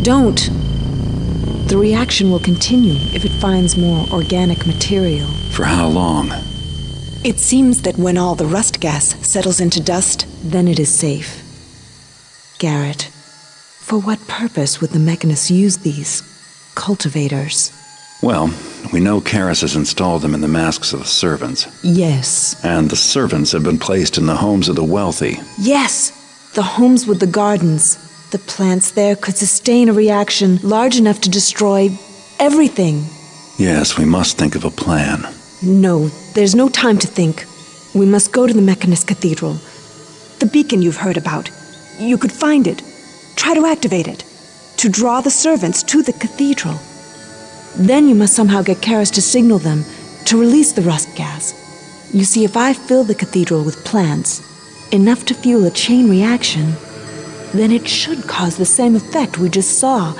Don't. The reaction will continue if it finds more organic material. For how long? It seems that when all the rust gas settles into dust, then it is safe. Garrett, for what purpose would the mechanists use these cultivators? Well, we know Karis has installed them in the masks of the servants. Yes. And the servants have been placed in the homes of the wealthy. Yes! The homes with the gardens. The plants there could sustain a reaction large enough to destroy everything. Yes, we must think of a plan. No, there's no time to think. We must go to the Mechanist Cathedral. The beacon you've heard about. You could find it. Try to activate it. To draw the servants to the cathedral. Then you must somehow get Karis to signal them to release the rust gas. You see, if I fill the cathedral with plants, enough to fuel a chain reaction, then it should cause the same effect we just saw.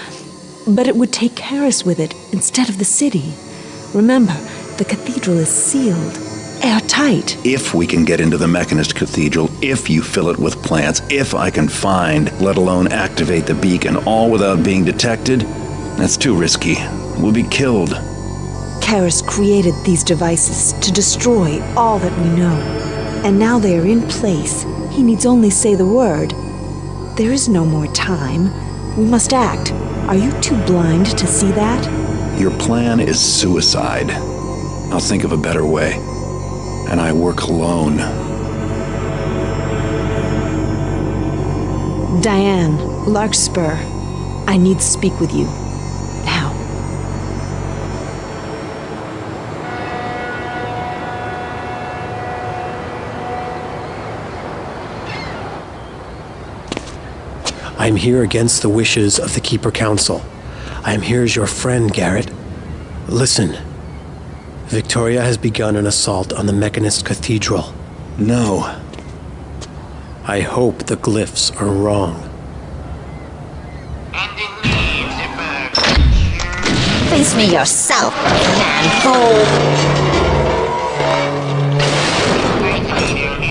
But it would take Karis with it instead of the city. Remember, the cathedral is sealed, airtight. If we can get into the Mechanist Cathedral, if you fill it with plants, if I can find, let alone activate the beacon, all without being detected, that's too risky. We'll be killed. Karis created these devices to destroy all that we know. And now they are in place. He needs only say the word. There is no more time. We must act. Are you too blind to see that? Your plan is suicide. I'll think of a better way. And I work alone. Diane, Larkspur, I need to speak with you. Now. I am here against the wishes of the Keeper Council. I am here as your friend, Garrett. Listen. Victoria has begun an assault on the Mechanist Cathedral. No. I hope the glyphs are wrong. Face me yourself, man-hole!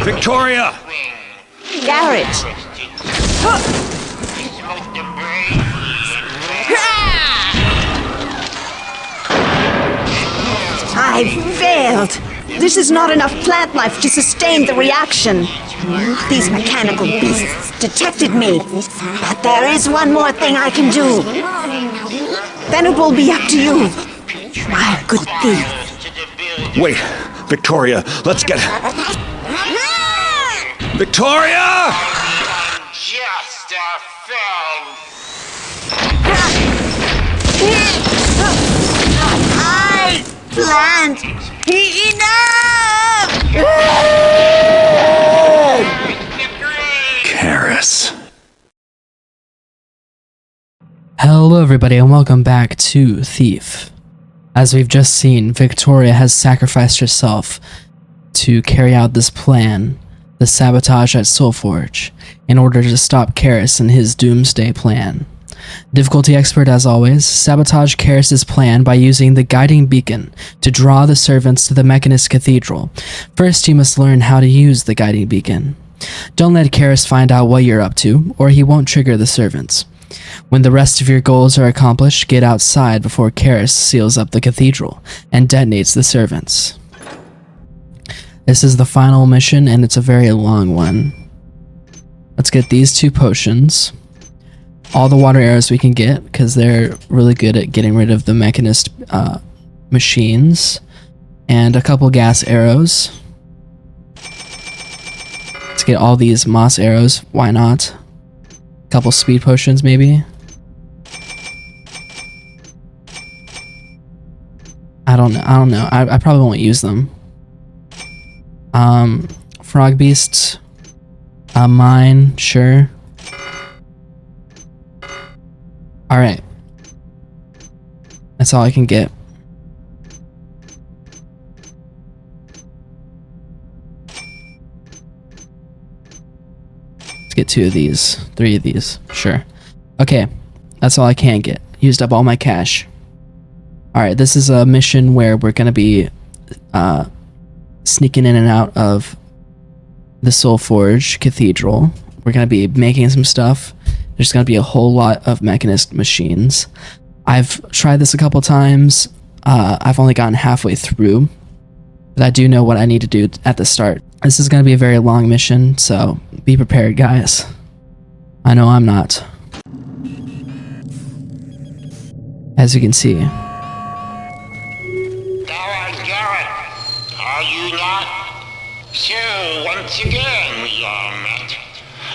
Victoria! Garrett! I failed! This is not enough plant life to sustain the reaction. These mechanical beasts detected me. But there is one more thing I can do. Then it will be up to you, my good thief. Wait, Victoria, let's get... Victoria! Just a film. I planned enough! Karis. Hello everybody and welcome back to Thief. As we've just seen, Victoria has sacrificed herself to carry out this plan, the sabotage at Soulforge, in order to stop Karis and his doomsday plan. Difficulty expert as always, sabotage Karis' plan by using the guiding beacon to draw the servants to the Mechanist Cathedral. First you must learn how to use the guiding beacon. Don't let Karis find out what you're up to, or he won't trigger the servants. When the rest of your goals are accomplished, get outside before Karis seals up the cathedral and detonates the servants. This is the final mission and it's a very long one. Let's get these 2 potions. All the water arrows we can get because they're really good at getting rid of the mechanist machines. And a couple gas arrows. Let's get all these moss arrows, why not? Couple speed potions maybe. I don't know. I probably won't use them. Frog beasts. Mine, sure. Alright. That's all I can get. Let's get 2 of these. 3 of these. Sure. Okay. That's all I can get. Used up all my cash. Alright, this is a mission where we're gonna be sneaking in and out of the Soulforge Cathedral. We're gonna be making some stuff, there's going to be a whole lot of mechanist machines. I've tried this a couple times. I've only gotten halfway through, but I do know what I need to do at the start. This is going to be a very long mission, so be prepared, guys. I know I'm not. As you can see. Garrett, are you not? So, once again we are met.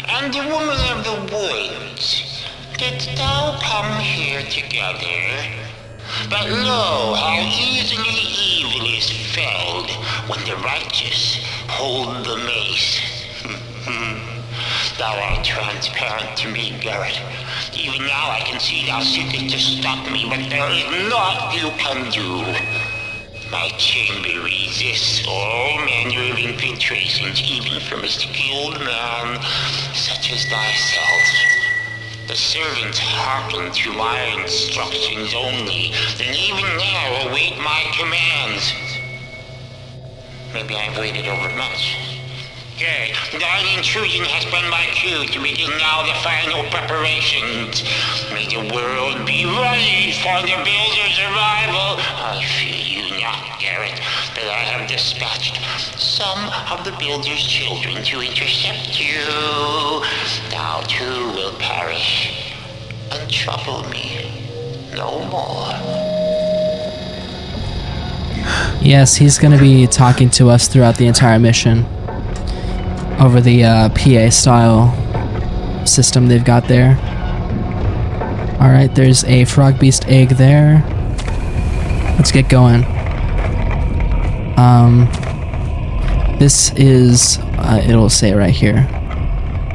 And the woman of the woods, didst thou come here together? But lo, how easily evil is felled when the righteous hold the mace. Thou art transparent to me, Garrett. Even now I can see thou seekest to stop me, but there is naught you can do. My chamber resists all manner of infiltrations, even from a skilled man such as thyself. The servants hearken to my instructions only, and even now await my commands. Maybe I've waited overmuch. Yea, thine intrusion has been my cue to begin now the final preparations. May the world be ready for the builder's arrival. I fear you not, Garrett, that I have dispatched some of the builder's children to intercept you. Thou too will perish, and trouble me no more. Yes, he's going to be talking to us throughout the entire mission. Over the PA style system they've got there. Alright, there's a frog beast egg there. Let's get going. This is, it'll say right here.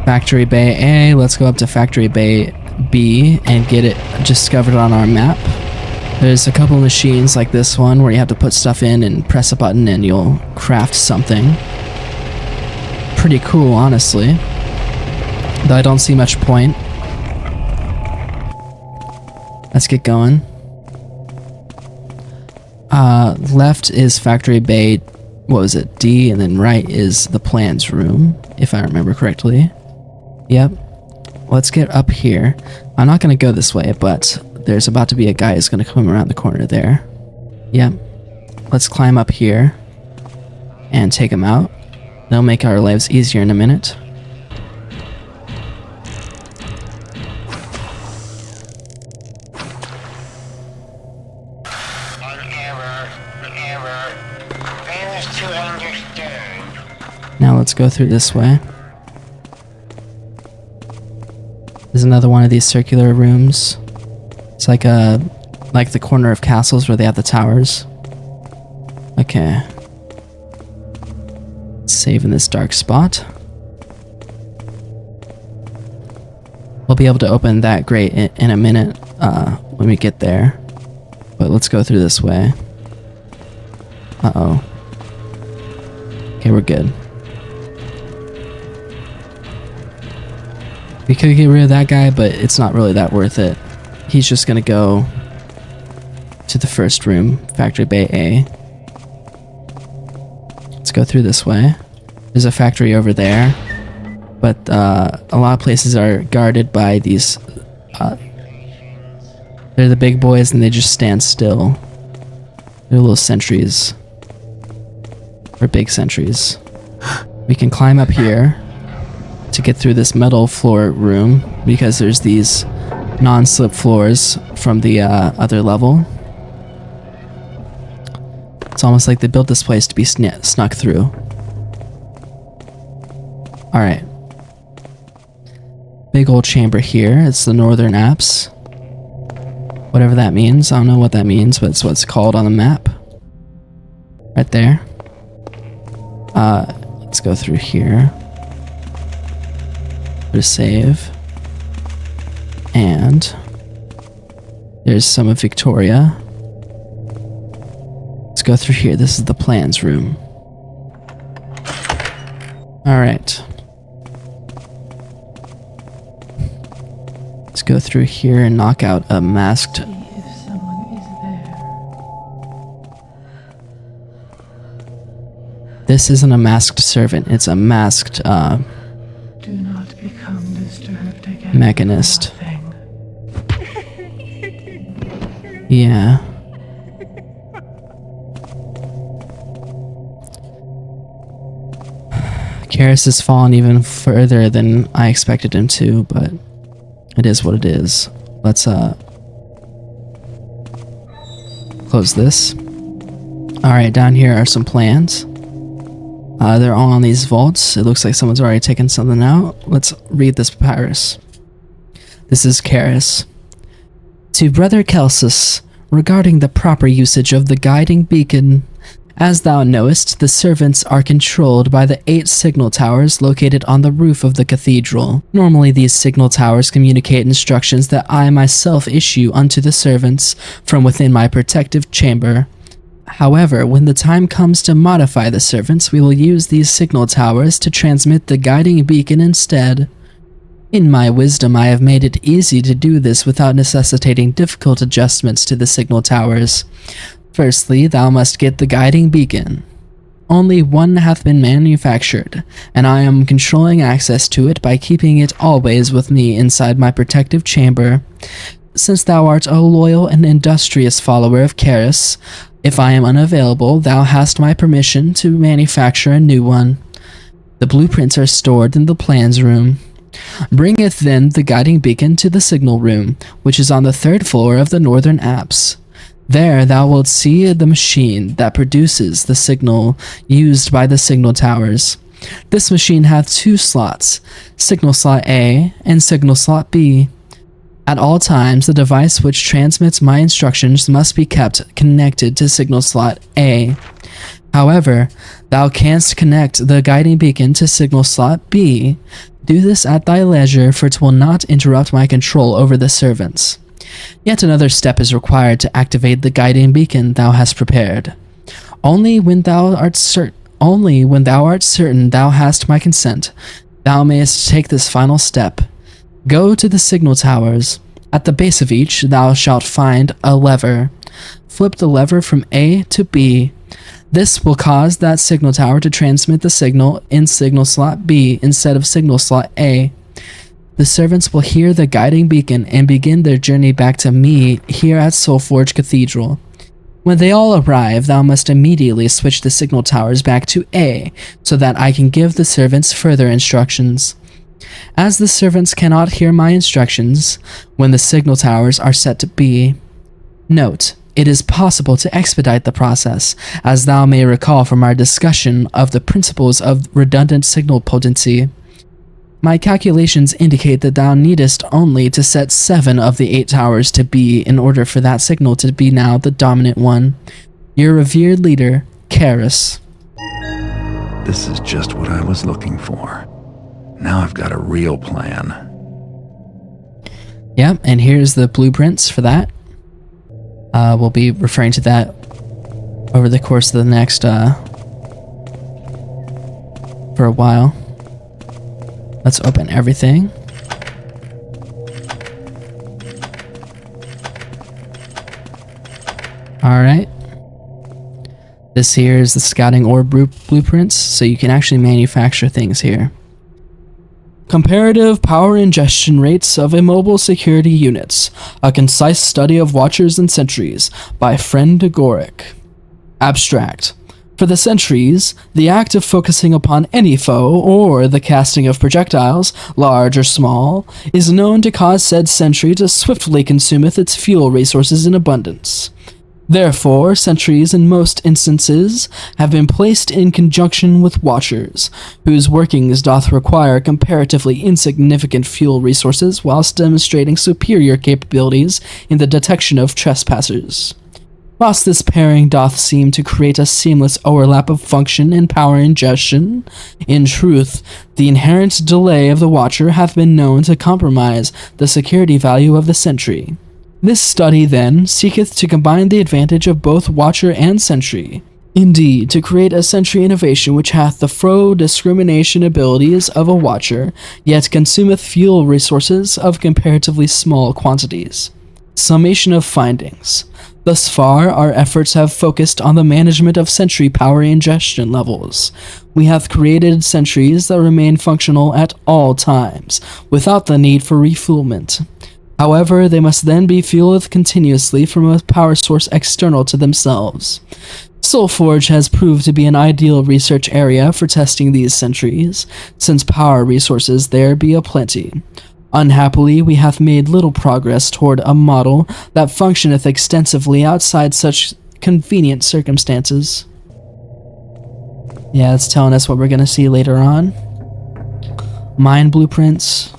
Factory Bay A. Let's go up to Factory Bay B and get it discovered on our map. There's a couple machines like this one where you have to put stuff in and press a button and you'll craft something. Pretty cool, honestly. Though I don't see much point. Let's get going. Left is Factory Bay, what was it, D, and then right is the plans room, if I remember correctly. Yep. Let's get up here. I'm not going to go this way, but there's about to be a guy who's going to come around the corner there. Yep. Let's climb up here and take him out. That'll make our lives easier in a minute. Now let's go through this way. There's another one of these circular rooms. It's like the corner of castles where they have the towers. Okay. Save in this dark spot. We'll be able to open that grate in a minute when we get there. But let's go through this way. Uh-oh. Okay, we're good. We could get rid of that guy, but it's not really that worth it. He's just gonna go to the first room, Factory Bay A. Let's go through this way. There's a factory over there, but a lot of places are guarded by these. They're the big boys, and they just stand still. They're little sentries, or big sentries. We can climb up here to get through this metal floor room because there's these non-slip floors from the other level. It's almost like they built this place to be snuck through. Alright. Big old chamber here. It's the Northern Apse. Whatever that means. I don't know what that means, but it's what it's called on the map. Right there. Let's go through here. To save. And there's some of Victoria. Let's go through here. This is the plans room. Alright. Let's go through here and knock out a masked... If someone is there. This isn't a masked servant, it's a masked, Do not become disturbed again. Mechanist. Yeah. Karis has fallen even further than I expected him to, but it is what it is. Let's close this. Alright, down here are some plans. They're all on these vaults. It looks like someone's already taken something out. Let's read this papyrus. This is Karis. To Brother Kelsus, regarding the proper usage of the guiding beacon. As thou knowest, the servants are controlled by the 8 signal towers located on the roof of the cathedral. Normally these signal towers communicate instructions that I myself issue unto the servants from within my protective chamber. However, when the time comes to modify the servants, we will use these signal towers to transmit the guiding beacon instead. In my wisdom, I have made it easy to do this without necessitating difficult adjustments to the signal towers. Firstly, thou must get the guiding beacon. Only one hath been manufactured, and I am controlling access to it by keeping it always with me inside my protective chamber. Since thou art a loyal and industrious follower of Karis, if I am unavailable, thou hast my permission to manufacture a new one. The blueprints are stored in the plans room. Bringeth then the guiding beacon to the signal room, which is on the 3rd floor of the northern apse. There thou wilt see the machine that produces the signal used by the signal towers. This machine hath 2 slots, signal slot A and signal slot B. At all times, the device which transmits my instructions must be kept connected to signal slot A. However, thou canst connect the guiding beacon to signal slot B. Do this at thy leisure, for it will not interrupt my control over the servants. Yet another step is required to activate the guiding beacon thou hast prepared. Only when thou art certain thou hast my consent, thou mayest take this final step. Go to the signal towers. At the base of each, thou shalt find a lever. Flip the lever from A to B. This will cause that signal tower to transmit the signal in signal slot B instead of signal slot A. The servants will hear the guiding beacon and begin their journey back to me here at Soulforge Cathedral. When they all arrive, thou must immediately switch the signal towers back to A, so that I can give the servants further instructions. As the servants cannot hear my instructions when the signal towers are set to B. Note, it is possible to expedite the process, as thou may recall from our discussion of the principles of redundant signal potency. My calculations indicate that thou needest only to set 7 of the 8 towers to B in order for that signal to be now the dominant one. Your revered leader, Karis. This is just what I was looking for. Now I've got a real plan. Yeah, and here's the blueprints for that. We'll be referring to that over the course of the next, for a while. Let's open everything. Alright. This here is the scouting orb blueprints, so you can actually manufacture things here. Comparative power ingestion rates of immobile security units. A concise study of watchers and sentries by Friend Goric. Abstract. For the sentries, the act of focusing upon any foe, or the casting of projectiles, large or small, is known to cause said sentry to swiftly consumeth its fuel resources in abundance. Therefore, sentries in most instances have been placed in conjunction with watchers, whose workings doth require comparatively insignificant fuel resources whilst demonstrating superior capabilities in the detection of trespassers. Whilst this pairing doth seem to create a seamless overlap of function and power ingestion, in truth, the inherent delay of the watcher hath been known to compromise the security value of the sentry. This study, then, seeketh to combine the advantage of both watcher and sentry. Indeed, to create a sentry innovation which hath the fro discrimination abilities of a watcher, yet consumeth fuel resources of comparatively small quantities. Summation of findings. Thus far, our efforts have focused on the management of sentry power ingestion levels. We have created sentries that remain functional at all times, without the need for refuelment. However, they must then be fueled continuously from a power source external to themselves. Soulforge has proved to be an ideal research area for testing these sentries, since power resources there be aplenty. Unhappily, we have made little progress toward a model that functioneth extensively outside such convenient circumstances. Yeah, it's telling us what we're gonna see later on. Mine blueprints.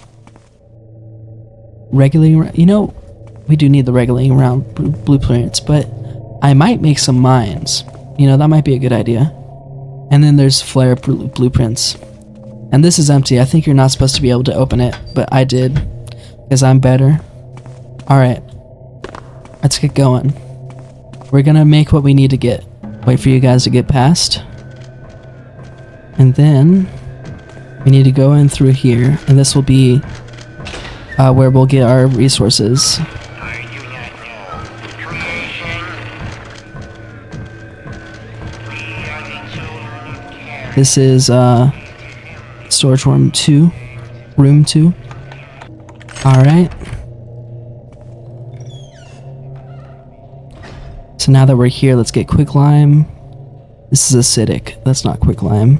Regulating, you know, we do need the regulating around blueprints, but I might make some mines. You know, that might be a good idea. And then there's flare blueprints. And this is empty. I think you're not supposed to be able to open it, but I did, because I'm better. Alright, let's get going. We're gonna make what we need to get. Wait for you guys to get past. And then we need to go in through here, and this will be where we'll get our resources. This is storage room 2. Room 2. Alright. So now that we're here, let's get quicklime. This is acidic. That's not quicklime.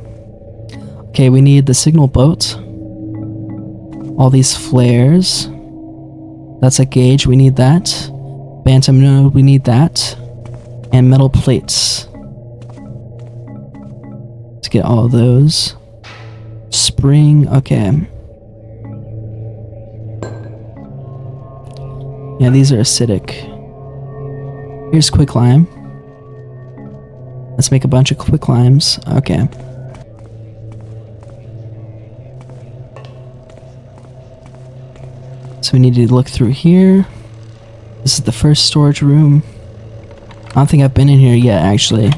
Okay, we need the signal boat. All these flares. That's a gauge, we need that. Bantam node, we need that. And metal plates. To get all of those. Spring, okay. Yeah, these are acidic. Here's quicklime. Let's make a bunch of quicklimes. Okay. So we need to look through here. This is the first storage room. I don't think I've been in here yet, actually.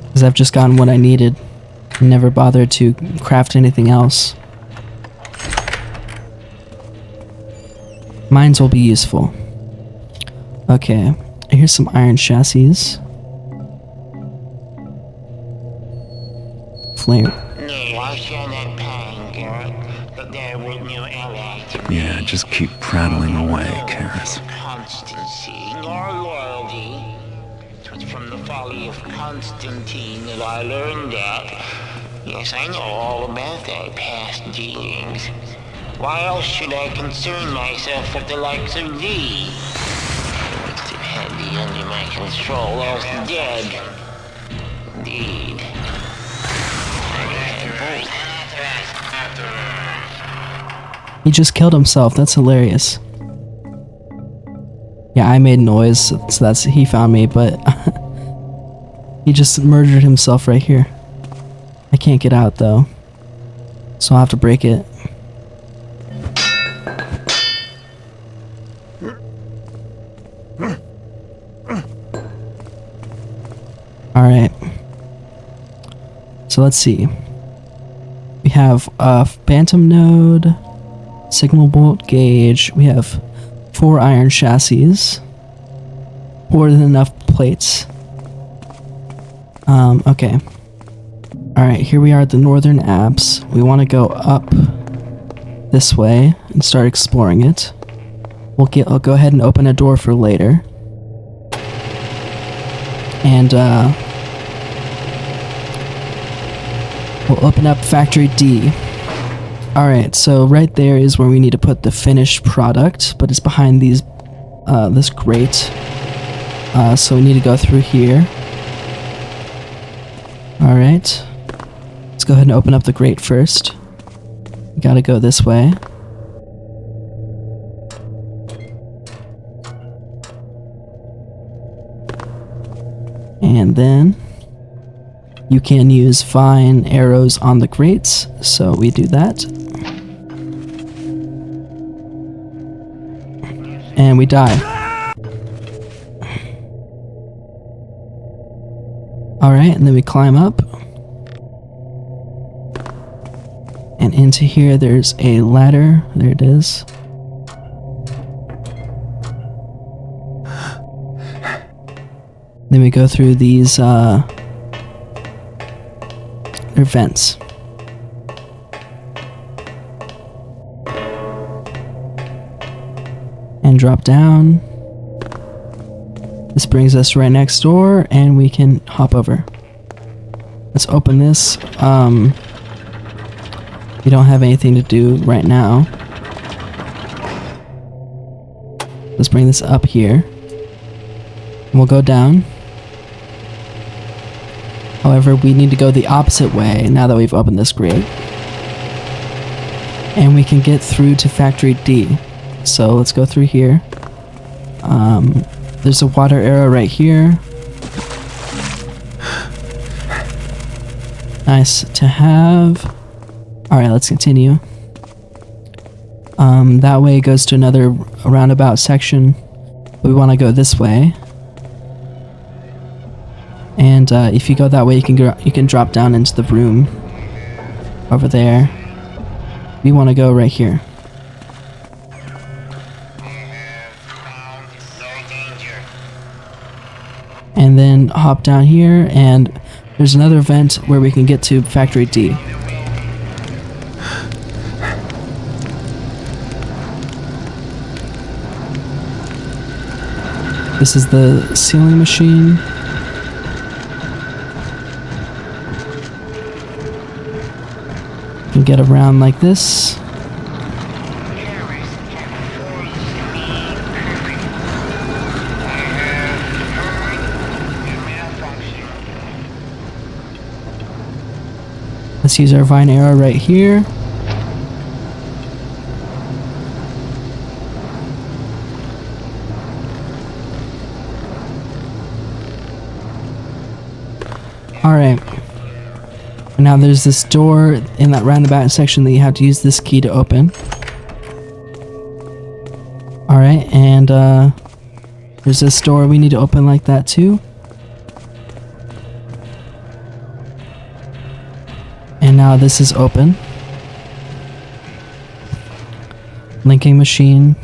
Because I've just gotten what I needed. Never bothered to craft anything else. Mines will be useful. Okay, here's some iron chassis. Flare. Yeah, just keep prattling away, Karis. Constancy nor loyalty. It was from the folly of Constantine that I learned that. Yes, I know all about thy past dealings. Why else should I concern myself with the likes of thee? Once it had thee under my control, else dead. Indeed. He just killed himself. That's hilarious. Yeah, I made noise, so that's he found me, but he just murdered himself right here. I can't get out though, so I'll have to break it. Alright. So let's see. We have a Phantom node, signal bolt gauge. We have 4 iron chassis. More than enough plates. Okay. Alright, here we are at the northern apse. We want to go up this way and start exploring it. I'll go ahead and open a door for later. And we'll open up Factory D. Alright, so right there is where we need to put the finished product, but it's behind these this grate. So we need to go through here. Alright. Let's go ahead and open up the grate first. We gotta go this way. And then you can use fine arrows on the grates, so we do that. And we die. Alright, and then we climb up. And into here there's a ladder. There it is. Then we go through these, they're vents. And drop down. This brings us right next door, and we can hop over. Let's open this. We don't have anything to do right now. Let's bring this up here. And we'll go down. However, we need to go the opposite way now that we've opened this grate. And we can get through to Factory D. So let's go through here. There's a water arrow right here. Nice to have. Alright, let's continue. That way it goes to another roundabout section. We want to go this way. And if you go that way, you can drop down into the room over there. We want to go right here. And then hop down here, and there's another vent where we can get to Factory D. This is the sealing machine. You can get around like this. Let's use our vine arrow right here. Alright. Now there's this door in that roundabout section that you have to use this key to open. Alright, and there's this door we need to open like that too. And now this is open. Linking machine.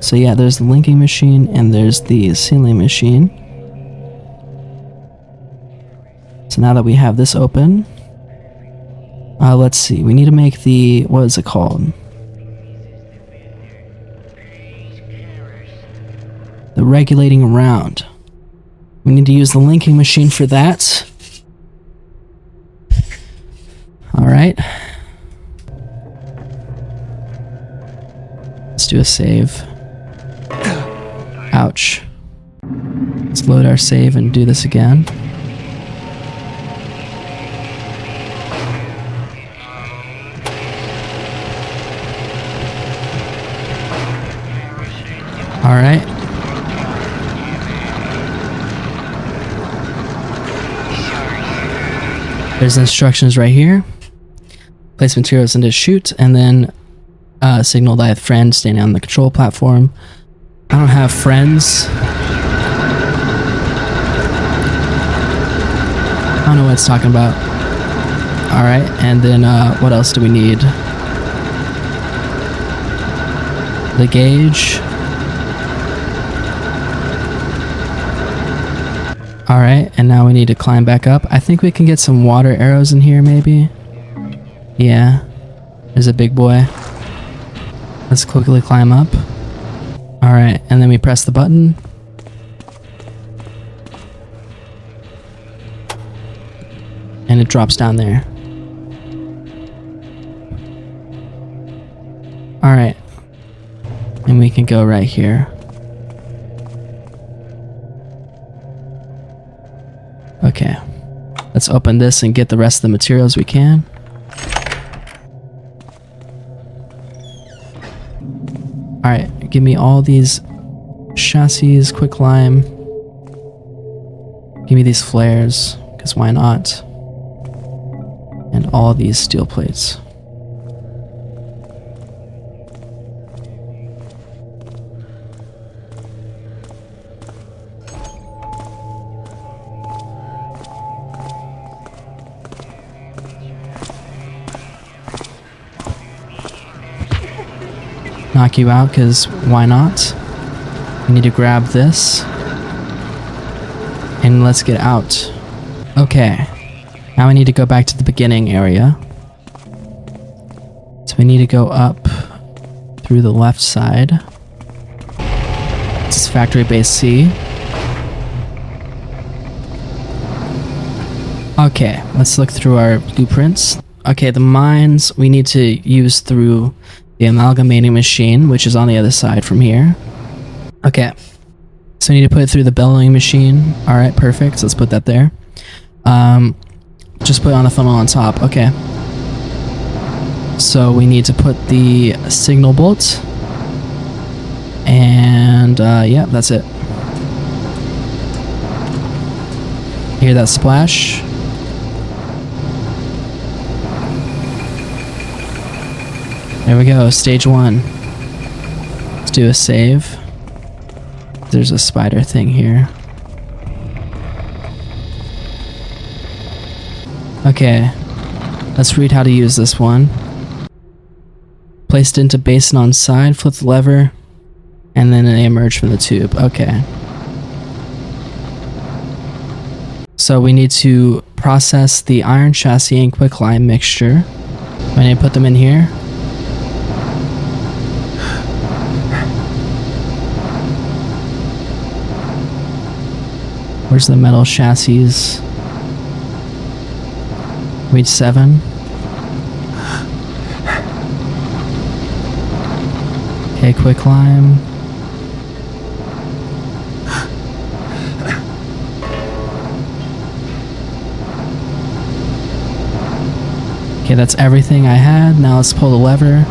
So yeah, there's the linking machine and there's the sealing machine. So now that we have this open, let's see, we need to make the, what is it called? The regulating round. We need to use the linking machine for that. Alright. Let's do a save. Ouch. Let's load our save and do this again. Alright. There's instructions right here. Place materials into chute, and then signal that I have friends standing on the control platform. I don't have friends. I don't know what it's talking about. Alright, and then what else do we need? The gauge. Alright, and now we need to climb back up. I think we can get some water arrows in here, maybe. Yeah, there's a big boy. Let's quickly climb up. Alright, and then we press the button. And it drops down there. Alright. And we can go right here. Okay. Let's open this and get the rest of the materials we can. Alright, give me all these chassis, quick lime. Give me these flares, because why not? And all these steel plates. Knock you out, because why not? We need to grab this. And let's get out. Okay. Now we need to go back to the beginning area. So we need to go up through the left side. This is Factory Base C. Okay, let's look through our blueprints. Okay, the mines we need to use through the amalgamating machine, which is on the other side from here. Okay, so we need to put it through the bellowing machine. Alright, perfect. So let's put that there. Just put it on the funnel on top. Okay. So we need to put the signal bolt. And, yeah, that's it. Hear that splash? There we go, stage 1. Let's do a save. There's a spider thing here. Okay, let's read how to use this one. Placed into basin on side, flip the lever, and then they emerge from the tube. Okay. So we need to process the iron chassis and quicklime mixture. We need to put them in here. Where's the metal chassis? Reach 7. Okay, quicklime. Okay, that's everything I had. Now let's pull the lever.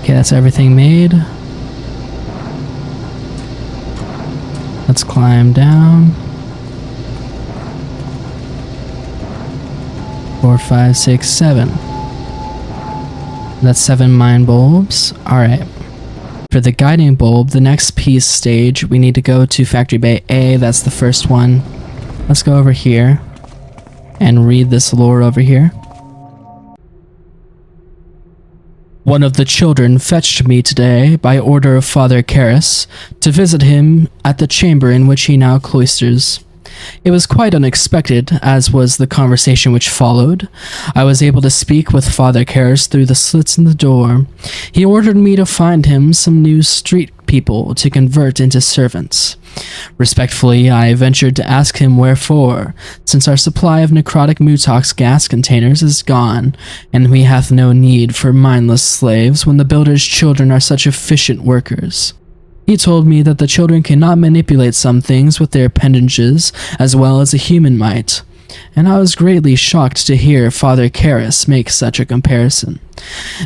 Okay, that's everything made. Let's climb down. 4, 5, 6, 7. That's 7 mine bulbs. Alright. For the guiding bulb, the next piece stage, we need to go to Factory Bay A. That's the first one. Let's go over here and read this lore over here. One of the children fetched me today by order of Father Karras to visit him at the chamber in which he now cloisters. It was quite unexpected, as was the conversation which followed. I was able to speak with Father Karras through the slits in the door. He ordered me to find him some new street people to convert into servants. Respectfully, I ventured to ask him wherefore, since our supply of necrotic mutox gas containers is gone, and we hath no need for mindless slaves when the builder's children are such efficient workers. He told me that the children cannot manipulate some things with their appendages as well as a human might, and I was greatly shocked to hear Father Karras make such a comparison.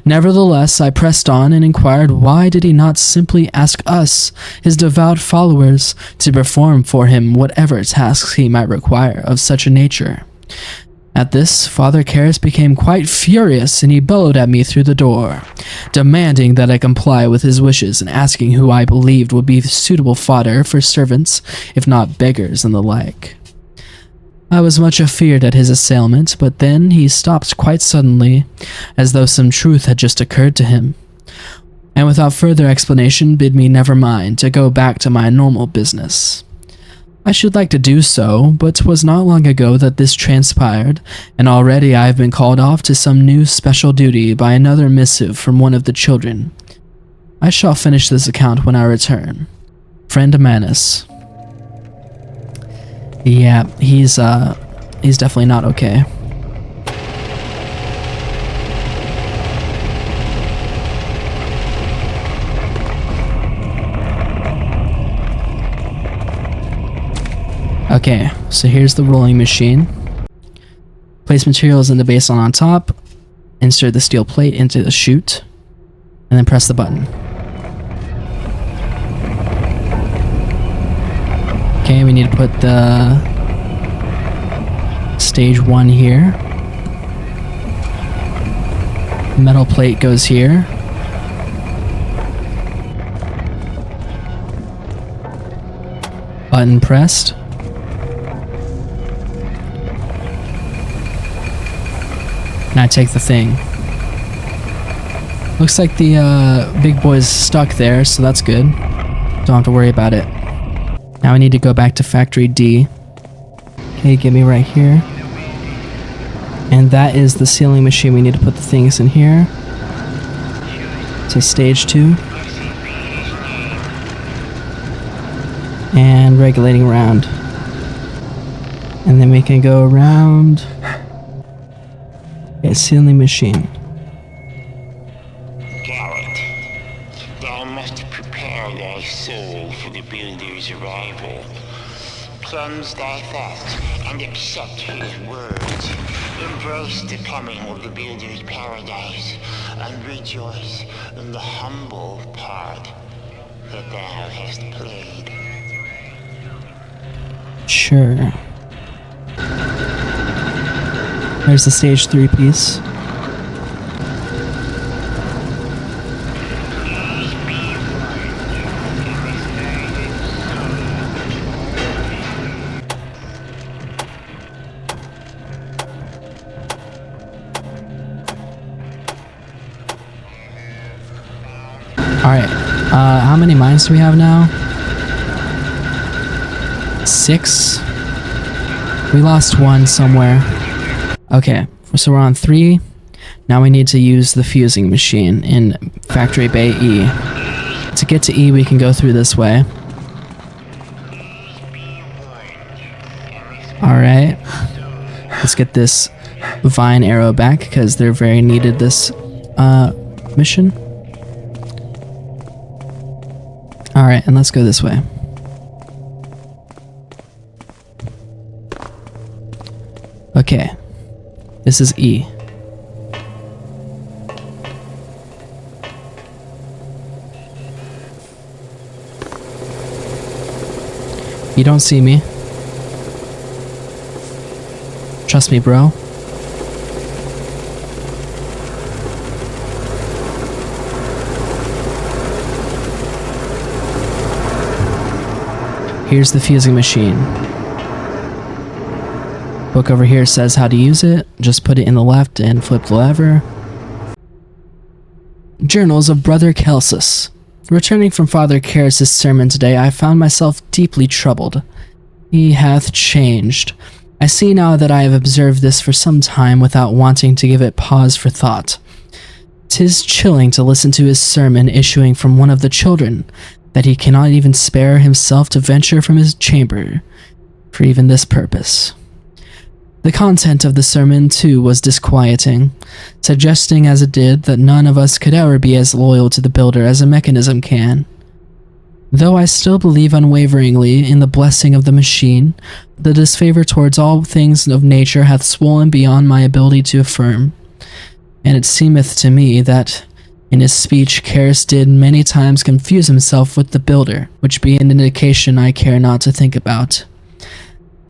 Nevertheless, I pressed on and inquired why did he not simply ask us, his devout followers, to perform for him whatever tasks he might require of such a nature. At this, Father Karras became quite furious, and he bellowed at me through the door, demanding that I comply with his wishes and asking who I believed would be suitable fodder for servants, if not beggars and the like. I was much afeared at his assailment, but then he stopped quite suddenly, as though some truth had just occurred to him, and without further explanation bid me never mind to go back to my normal business. I should like to do so, but 'twas not long ago that this transpired, and already I have been called off to some new special duty by another missive from one of the children. I shall finish this account when I return. Friend Manus. Yeah, he's definitely not okay. Okay, so here's the rolling machine. Place materials in the basin on top, insert the steel plate into the chute, and then press the button. Okay, we need to put the stage 1 here. Metal plate goes here. Button pressed. And I take the thing. Looks like the big boy's stuck there, so that's good. Don't have to worry about it. Now I need to go back to Factory D. Okay, get me right here. And that is the sealing machine. We need to put the things in here. So stage 2. And regulating around. And then we can go around. Okay, sealing machine. Garrett, thou must prepare thy soul for the builder's arrival. Cleanse thy thoughts and accept his words. Embrace the coming of the builder's paradise and rejoice in the humble part that thou hast played. Sure. There's the stage 3 piece. Alright, how many mines do we have now? 6? We lost one somewhere. Okay, so we're on 3. Now we need to use the fusing machine in Factory Bay E. To get to E, we can go through this way. Alright. Let's get this vine arrow back, because they're very needed this mission. Alright, and let's go this way. Okay. This is E. You don't see me. Trust me, bro. Here's the fusing machine. Book over here says how to use it. Just put it in the left and flip the lever. Journals of Brother Celsus. Returning from Father Karras' sermon today, I found myself deeply troubled. He hath changed. I see now that I have observed this for some time without wanting to give it pause for thought. 'Tis chilling to listen to his sermon issuing from one of the children, that he cannot even spare himself to venture from his chamber for even this purpose. The content of the sermon, too, was disquieting, suggesting as it did that none of us could ever be as loyal to the builder as a mechanism can. Though I still believe unwaveringly in the blessing of the machine, the disfavor towards all things of nature hath swollen beyond my ability to affirm, and it seemeth to me that in his speech Karras did many times confuse himself with the builder, which be an indication I care not to think about.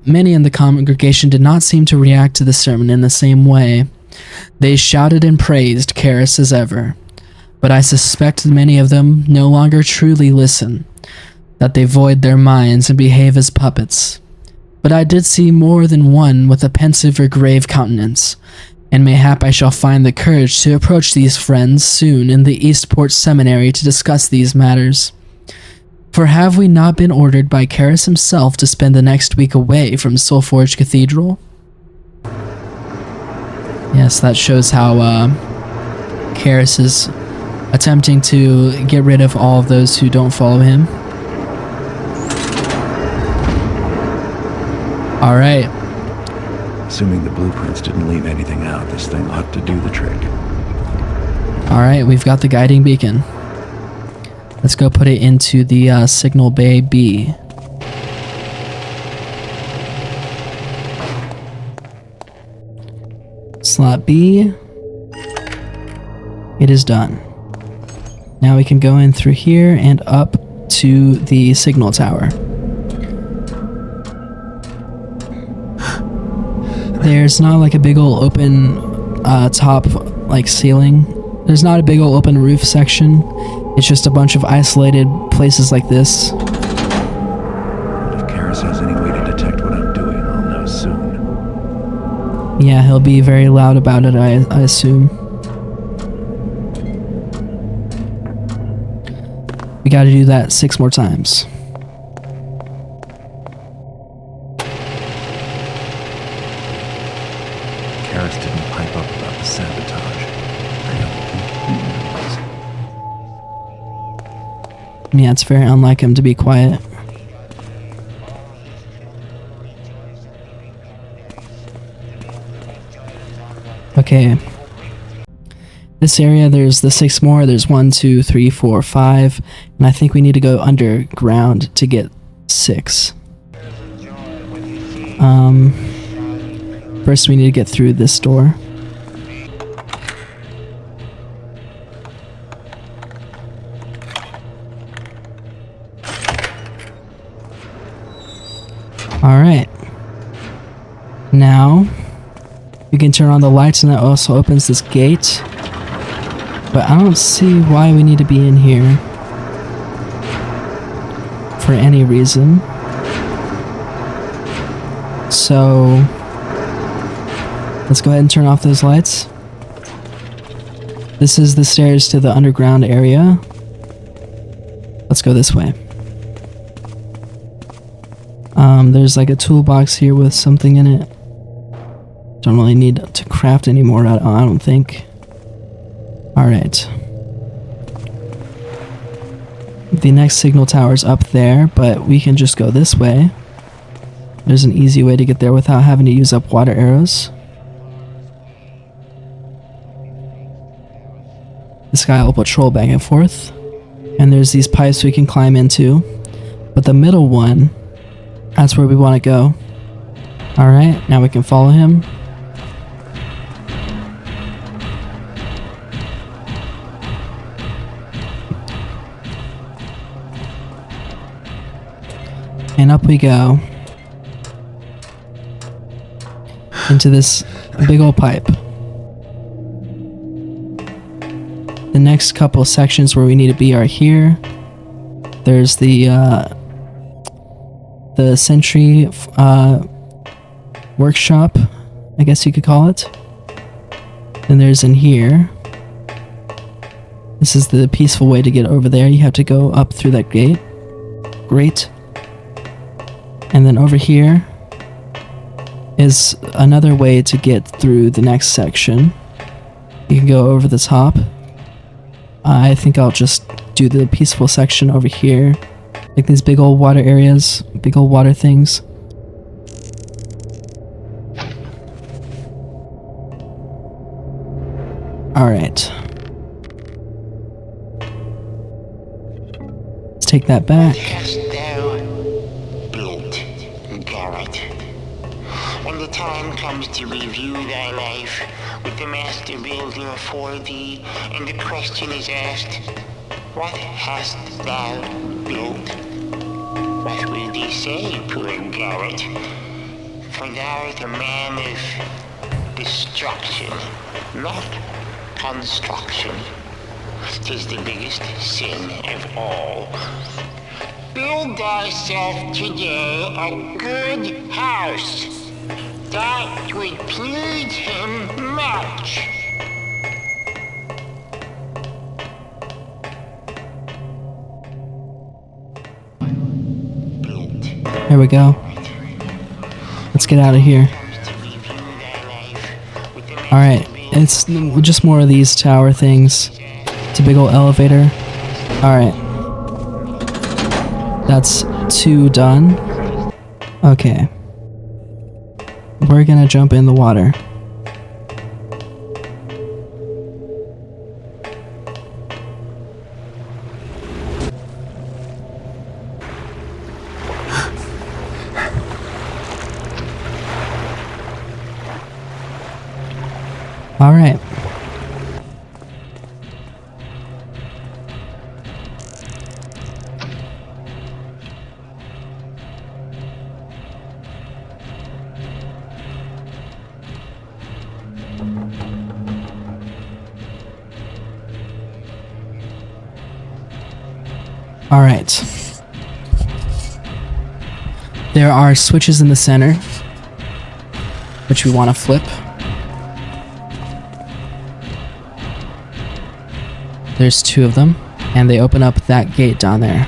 Many in the congregation did not seem to react to the sermon in the same way. They shouted and praised Karras as ever, but I suspect many of them no longer truly listen, that they void their minds and behave as puppets. But I did see more than one with a pensive or grave countenance, and mayhap I shall find the courage to approach these friends soon in the Eastport Seminary to discuss these matters. For have we not been ordered by Karras himself to spend the next week away from Soulforge Cathedral? Yes, that shows how Karras is attempting to get rid of all of those who don't follow him. Alright. Assuming the blueprints didn't leave anything out, this thing ought to do the trick. Alright, we've got the guiding beacon. Let's go put it into the signal bay B. Slot B. It is done. Now we can go in through here and up to the signal tower. There's not like a big old open top like ceiling There's not a big old open roof section. It's just a bunch of isolated places like this. If Karis has any way to detect what I'm doing, I'll know soon. Yeah, he'll be very loud about it, I assume. We gotta do that 6 more times. Karis didn't pipe up about the sabotage. I don't think he knows. Yeah, it's very unlike him to be quiet. Okay. This area, there's the 6 more. There's 1, 2, 3, 4, 5. And I think we need to go underground to get 6. First we need to get through this door. Alright. Now, we can turn on the lights and that also opens this gate. But I don't see why we need to be in here. For any reason. So, let's go ahead and turn off those lights. This is the stairs to the underground area. Let's go this way. There's like a toolbox here with something in it. Don't really need to craft anymore, I don't think. Alright. The next signal tower is up there, but we can just go this way. There's an easy way to get there without having to use up water arrows. This guy will patrol back and forth. And there's these pipes we can climb into. But the middle one, that's where we want to go. Alright, now we can follow him. And up we go. Into this big old pipe. The next couple sections where we need to be are here. There's the sentry workshop, I guess you could call it. Then there's in here. This is the peaceful way to get over there. You have to go up through that gate. Great. And then over here is another way to get through the next section. You can go over the top. I think I'll just do the peaceful section over here. Like these big old water areas, big old water things. Alright. Let's take that back. Hast thou built, Garrett? When the time comes to review thy life with the Master Builder for thee, and the question is asked, what hast thou built? What will thee say, poor Garrett? For thou art a man of destruction, not construction. 'Tis the biggest sin of all. Build thyself today a good house. That would please him much. There we go. Let's get out of here. Alright, it's just more of these tower things. It's a big old elevator. Alright. That's 2 done. Okay. We're gonna jump in the water. Alright. Alright. There are switches in the center, which we want to flip. There's 2 of them, and they open up that gate down there.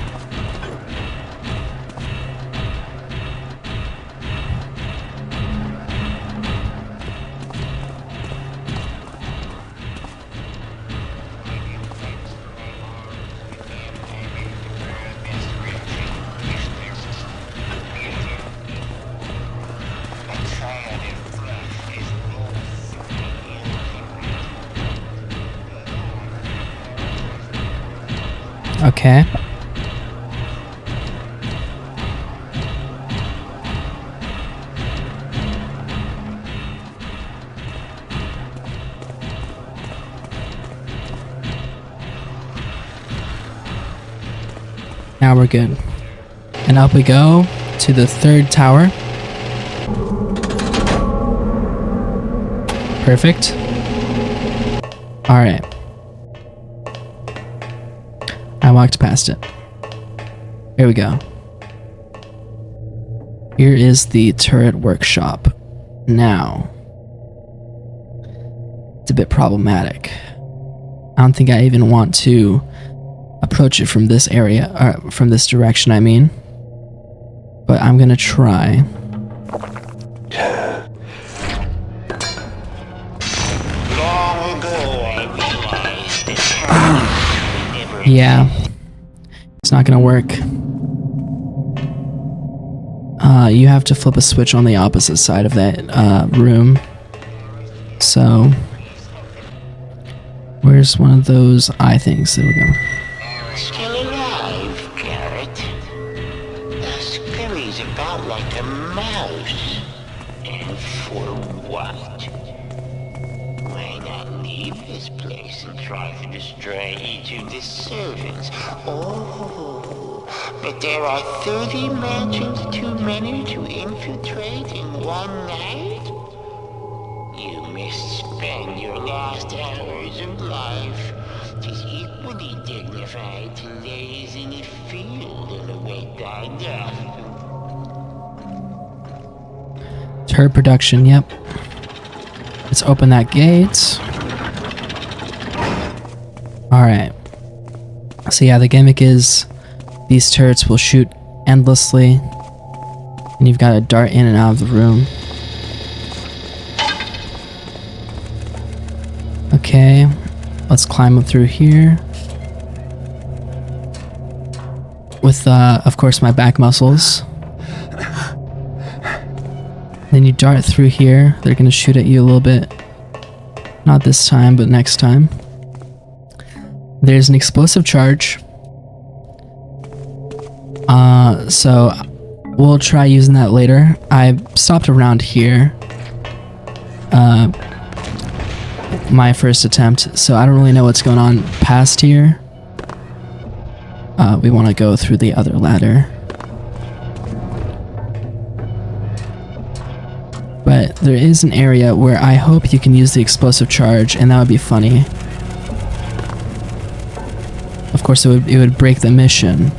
Okay. Now we're good. And up we go to the 3rd tower. Perfect. Alright. I walked past it. Here we go. Here is the turret workshop. Now, it's a bit problematic. I don't think I even want to approach it from this area, or from this direction, I mean. But I'm gonna try. Long ago, I realized that never Yeah. It's not gonna work. You have to flip a switch on the opposite side of that room. So, where's one of those eye things? There we go. still alive, Garrett. Now scurries about like a mouse. And for what? Why not leave this place and try to destroy each of the servants? Oh, but there are 30 mansions too many to infiltrate in one night? You misspend your last hours of life. 'Tis equally dignified to laze in a field and await thy death. Turret production, yep. Let's open that gate. Alright. So yeah, the gimmick is these turrets will shoot endlessly, and you've got to dart in and out of the room. Okay, let's climb up through here. With, of course, my back muscles. Then you dart through here. They're gonna shoot at you a little bit. Not this time, but next time. There's an explosive charge. So we'll try using that later. I stopped around here. My first attempt, so I don't really know what's going on past here. We want to go through the other ladder. But there is an area where I hope you can use the explosive charge, and that would be funny. Of course, it would break the mission,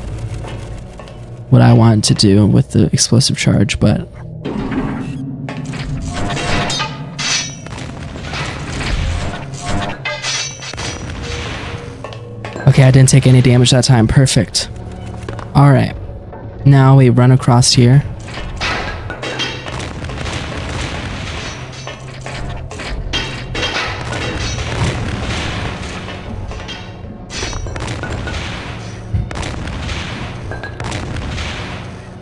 what I wanted to do with the explosive charge, but... Okay, I didn't take any damage that time. Perfect. Alright. Now we run across here.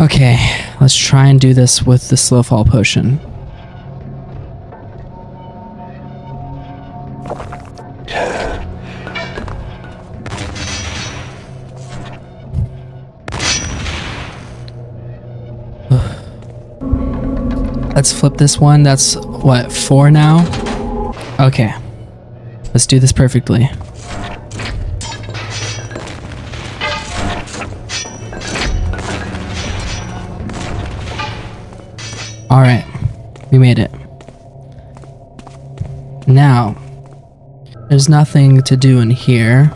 Okay, let's try and do this with the slow fall potion. Let's flip this one. That's what, 4 now? Okay. Let's do this perfectly. Alright. We made it. Now, there's nothing to do in here.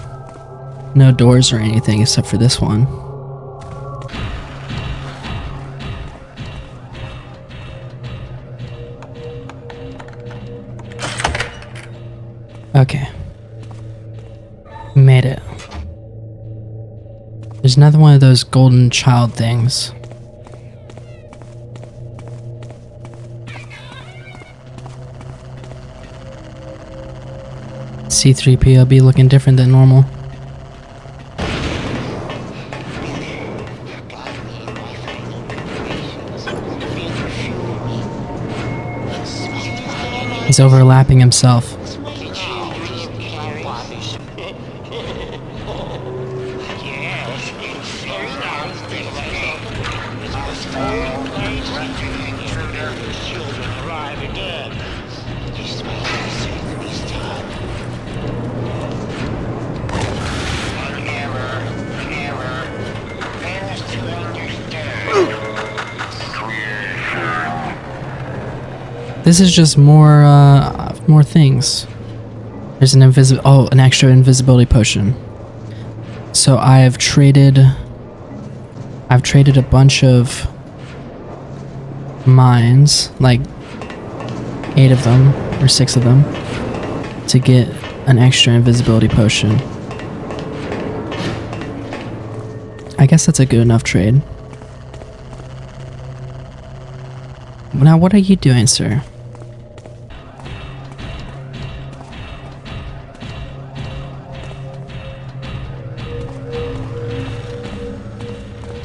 No doors or anything except for this one. Okay. Made it. There's another one of those golden child things. C3PO be looking different than normal. He's overlapping himself. This is just more things. There's an an extra invisibility potion. So I've traded a bunch of mines, like 8 of them or 6 of them, to get an extra invisibility potion. I guess that's a good enough trade. Now, what are you doing, sir?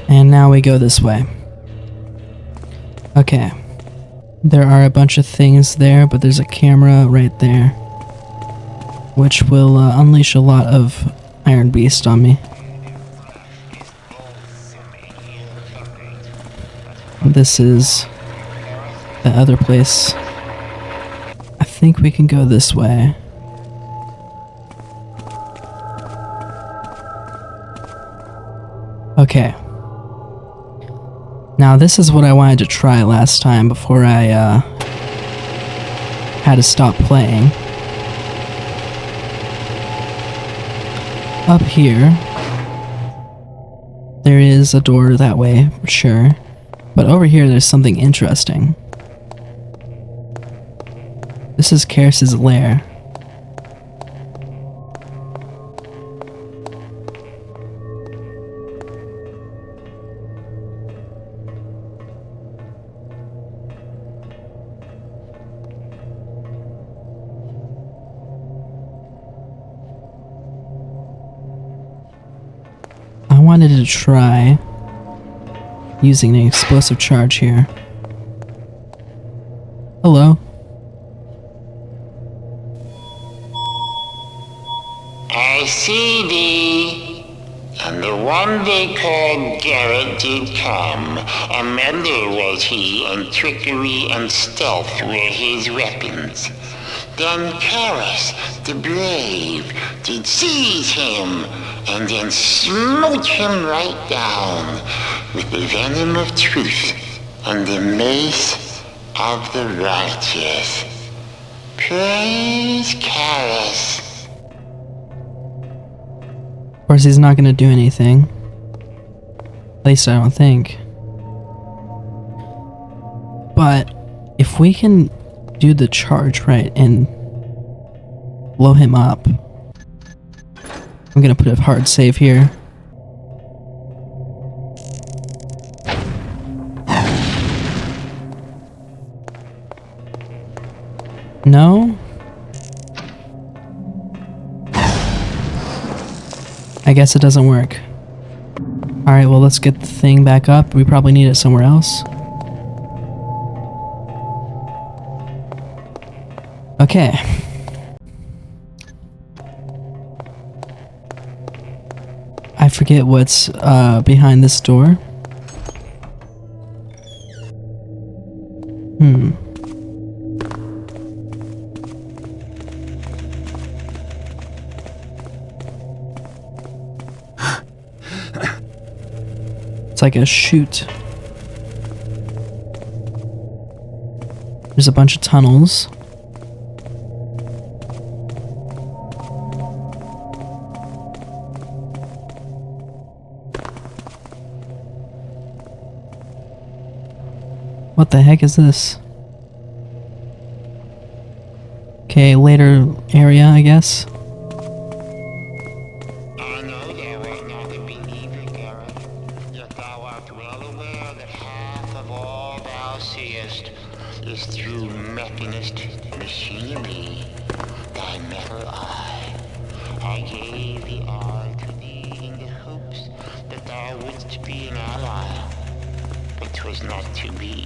And now we go this way. Okay. There are a bunch of things there, but there's a camera right there, which will unleash a lot of Iron Beast on me. This is the other place. I think we can go this way. Okay. Now this is what I wanted to try last time before I had to stop playing. Up here, there is a door that way, for sure. But over here, there's something interesting. This is Karis's lair. I wanted to try using an explosive charge here. Hello. I see thee, and the one they called Garrett did come. A mender was he, and trickery and stealth were his weapons. Then Karis, the brave, did seize him, and then smote him right down with the venom of truth and the mace of the righteous. Praise Karis. Of course, he's not gonna do anything. At least I don't think. But if we can do the charge right and blow him up, I'm gonna put a hard save here. No? I guess it doesn't work. Alright, well, let's get the thing back up. We probably need it somewhere else. Okay. I forget what's behind this door. It's like a chute. There's a bunch of tunnels. What the heck is this? Okay, later area, I guess. I know thou art not a believer, Garrett, yet thou art well aware that half of all thou seest is through mechanist machinery. Thy metal eye. I gave the eye to thee in the hopes that thou wouldst be an ally, but 'twas not to be.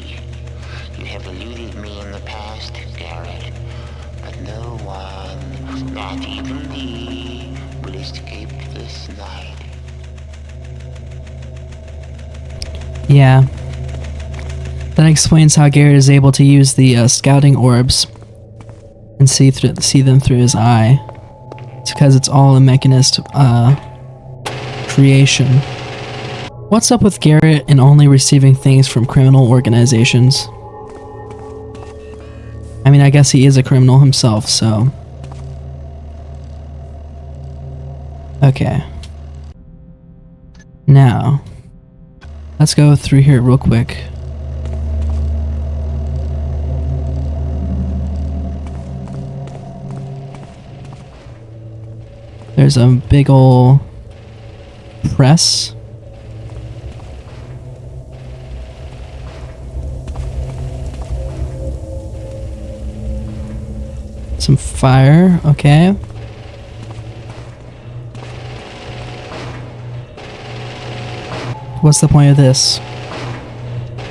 You have eluded me in the past, Garrett, but no one, not even thee, will escape this night. Yeah. That explains how Garrett is able to use the scouting orbs and see them through his eye. It's because it's all a mechanist creation. What's up with Garrett and only receiving things from criminal organizations? I mean, I guess he is a criminal himself, so... Okay. Now, let's go through here real quick. There's a big ol' press. Some fire, okay. What's the point of this?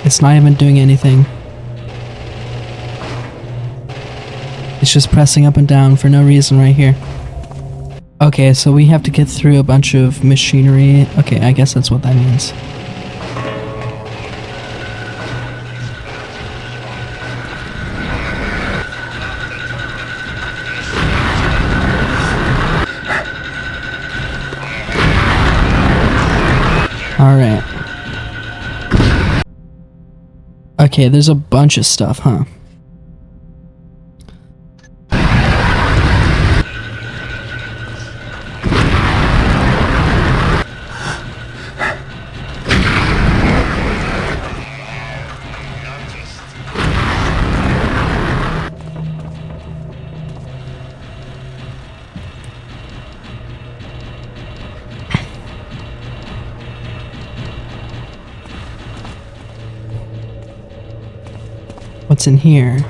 It's not even doing anything. It's just pressing up and down for no reason right here. Okay, so we have to get through a bunch of machinery. Okay, I guess that's what that means. Alright. Okay, there's a bunch of stuff, huh? What's in here?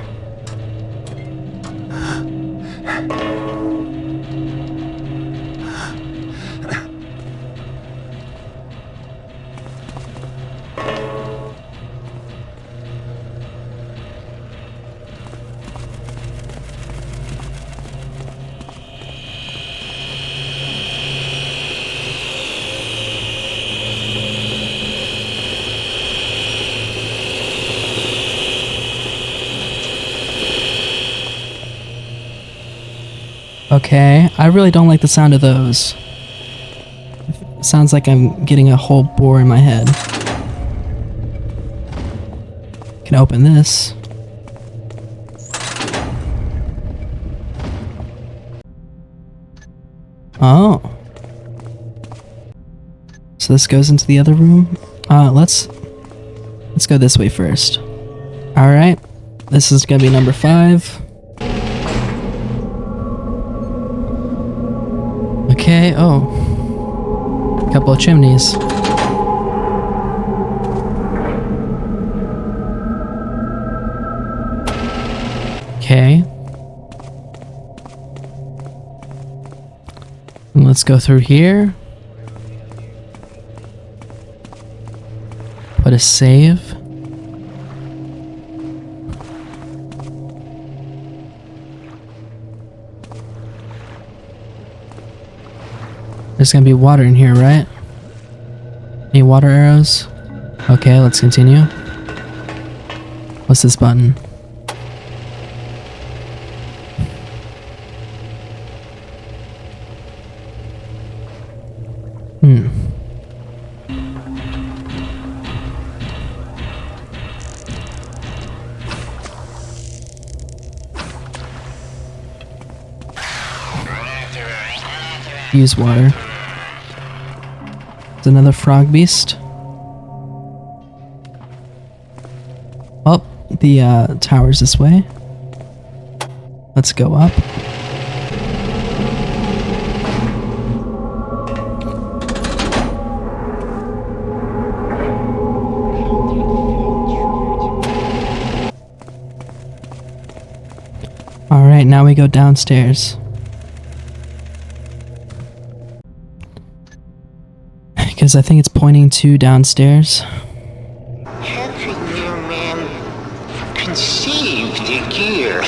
Okay, I really don't like the sound of those. It sounds like I'm getting a whole bore in my head. Can open this. Oh. So this goes into the other room? Let's go this way first. Alright. This is gonna be number 5. Okay, oh. Couple of chimneys. Okay. And let's go through here. Put a save. There's gonna be water in here, right? Any water arrows? Okay, let's continue. What's this button? Use water. There's another frog beast. Oh, the tower's this way. Let's go up. Alright, now we go downstairs. Because I think it's pointing to downstairs. How could your man conceive the gear?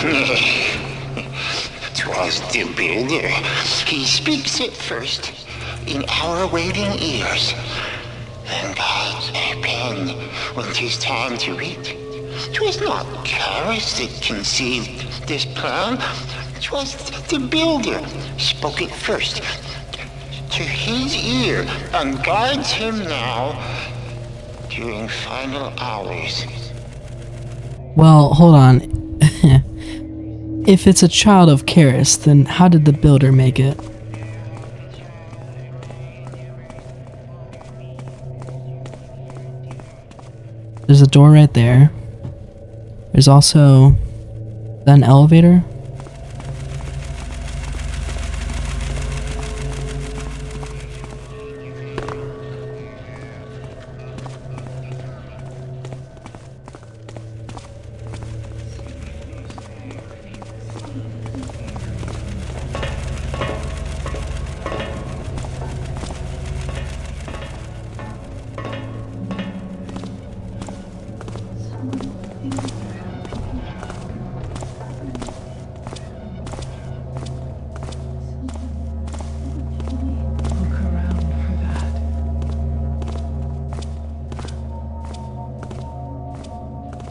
'Twas the builder. He speaks it first in our waiting ears, then guides a pen when 'tis time to read. 'Twas not Karis that conceived this plan. 'Twas the builder spoke it first to his ear and guides him now during final hours. Well, hold on. If it's a child of Karis, then how did the builder make it? There's a door right there. There's also an elevator.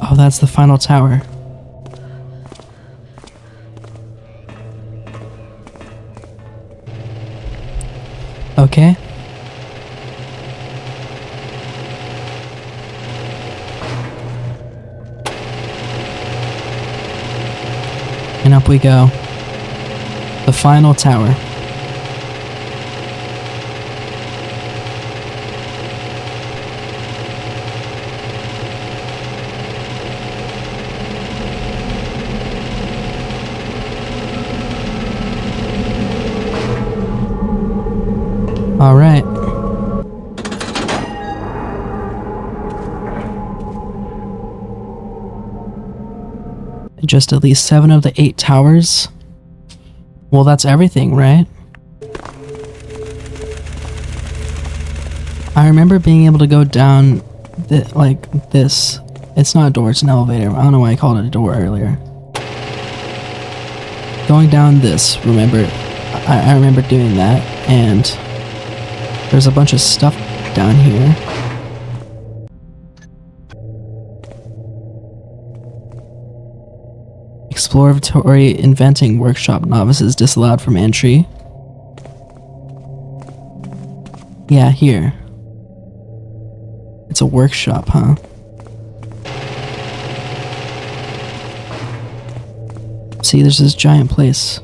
Oh, that's the final tower. Okay. And up we go. The final tower. All right. Just at least 7 of the 8 towers. Well, that's everything, right? I remember being able to go down like this. It's not a door, it's an elevator. I don't know why I called it a door earlier. Going down this, remember, I remember doing that, and there's a bunch of stuff down here. Exploratory inventing workshop, novices disallowed from entry. Yeah, here. It's a workshop, huh? See, there's this giant place.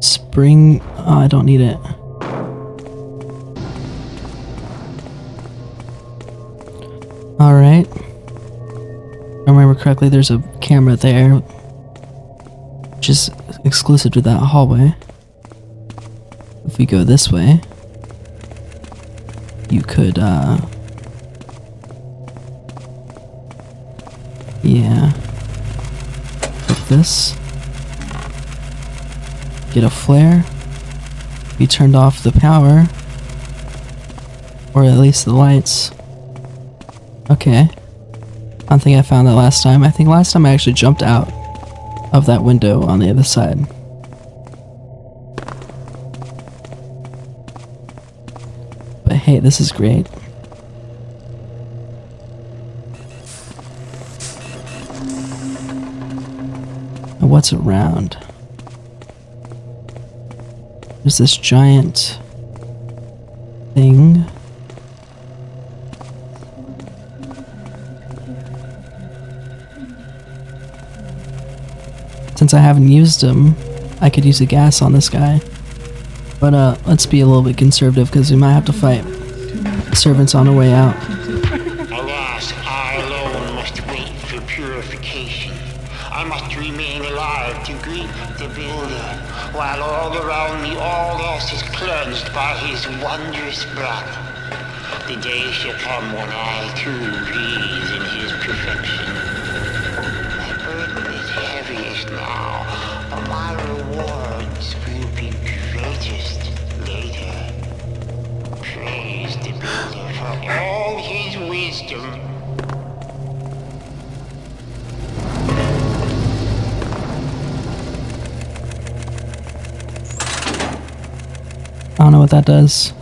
Spring... Oh, I don't need it. Alright. If I remember correctly, there's a camera there, which is exclusive to that hallway. If we go this way, you could, yeah. Like this. Get a flare. We turned off the power. Or at least the lights. Okay. I don't think I found that last time. I think last time I actually jumped out of that window on the other side. But hey, this is great. And what's around? There's this giant thing. Since I haven't used them, I could use a gas on this guy. But let's be a little bit conservative because we might have to fight servants on our way out. Alas, purification. I must remain alive to greet the builder, while all around me all else is cleansed by his wondrous breath. The day shall come when I too breathe in his perfection. My burden is heaviest now, but my rewards will be greatest later. Praise the builder for all his wisdom. I don't know what that does.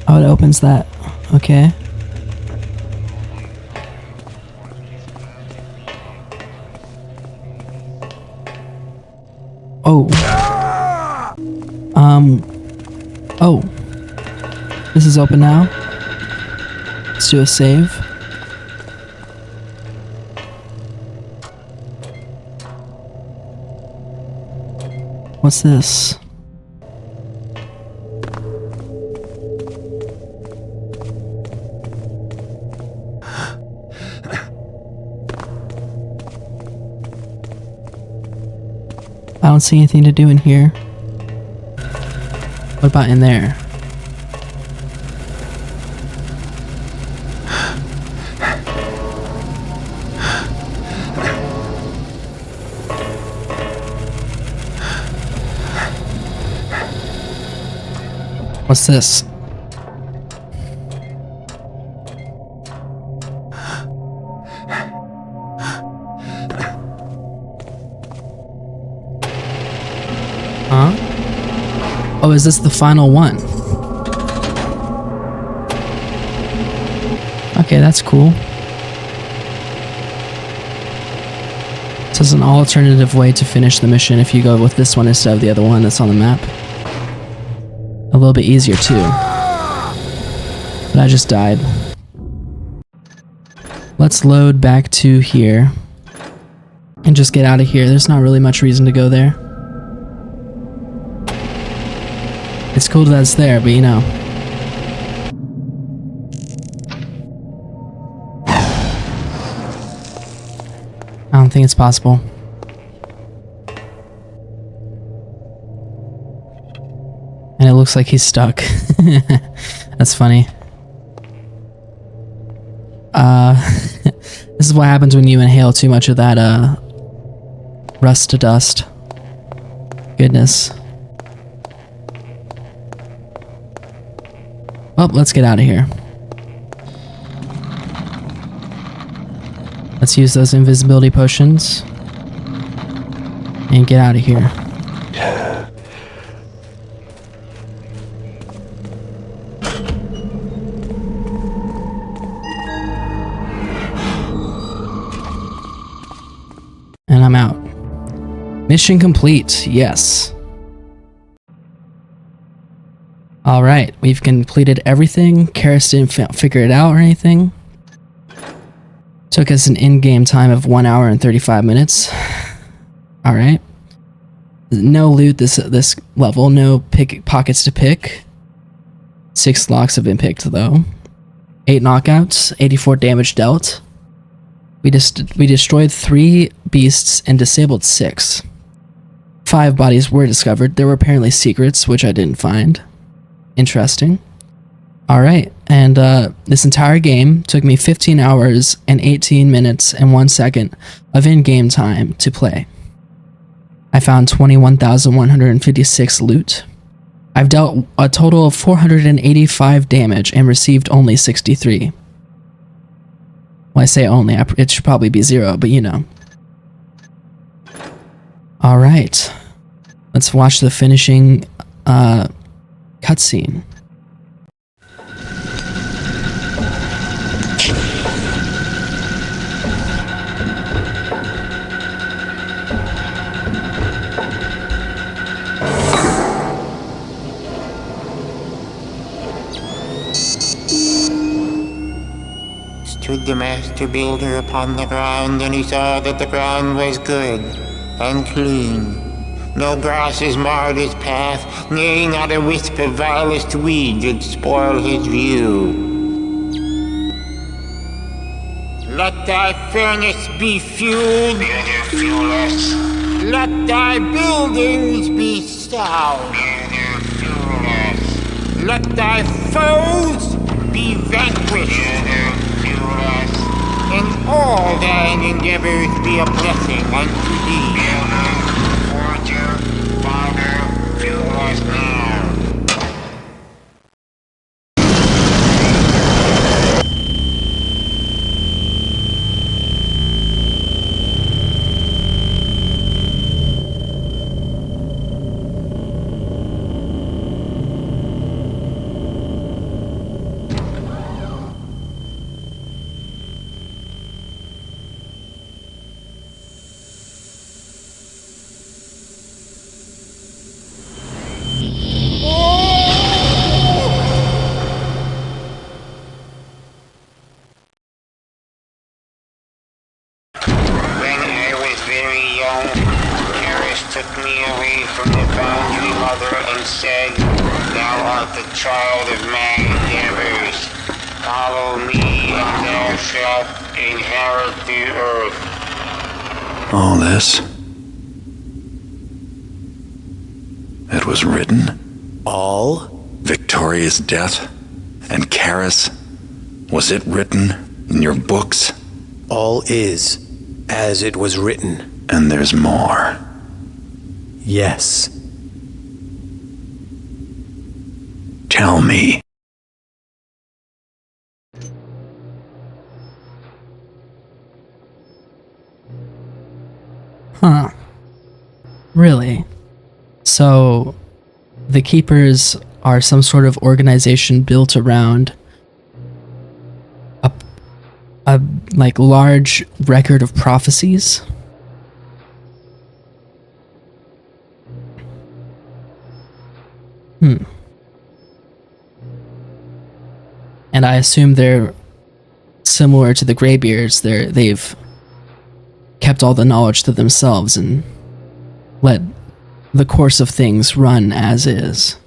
Oh, it opens that. Okay. Oh. Oh. This is open now. Let's do a save. What's this? I don't see anything to do in here. What about in there? What's this? Huh? Oh, is this the final one? Okay, that's cool. This is an alternative way to finish the mission if you go with this one instead of the other one that's on the map. A little bit easier too. But I just died. Let's load back to here. And just get out of here. There's not really much reason to go there. It's cool that it's there, but you know. I don't think it's possible. And it looks like he's stuck. That's funny. This is what happens when you inhale too much of that, rust to dust. Goodness. Well, let's get out of here. Let's use those invisibility potions. And get out of here. And I'm out. Mission complete, yes. Alright, we've completed everything. Karis didn't figure it out or anything. Took us an in-game time of 1 hour and 35 minutes. Alright. No loot this level, no pockets to pick. 6 locks have been picked though. 8 knockouts, 84 damage dealt. We destroyed 3 beasts and disabled 6. 5 bodies were discovered. There were apparently secrets, which I didn't find. Interesting. Alright, and this entire game took me 15 hours and 18 minutes and 1 second of in-game time to play. I found 21,156 loot. I've dealt a total of 485 damage and received only 63. Well, I say only, it should probably be 0, but you know. Alright. Let's watch the finishing cutscene. Stood the master builder upon the ground, and he saw that the ground was good and clean. No grasses marred his path, nay, not a wisp of vilest weed did spoil his view. Let thy furnace be fueled. Fuel us. Let thy buildings be sound. Fuel us. Let thy foes be vanquished. Fuel us. And all thine endeavors be a blessing unto thee. Forger, Father, fuel us now. Took me away from the boundary mother and said, Thou art the child of my endeavors. Follow me and thou shalt inherit the earth. All this? It was written? All? Victoria's death? And Karis? Was it written in your books? All is as it was written. And there's more. Yes. Tell me. Huh. Really? So, the Keepers are some sort of organization built around a like large record of prophecies? And I assume they're similar to the Greybeards. They've kept all the knowledge to themselves and let the course of things run as is,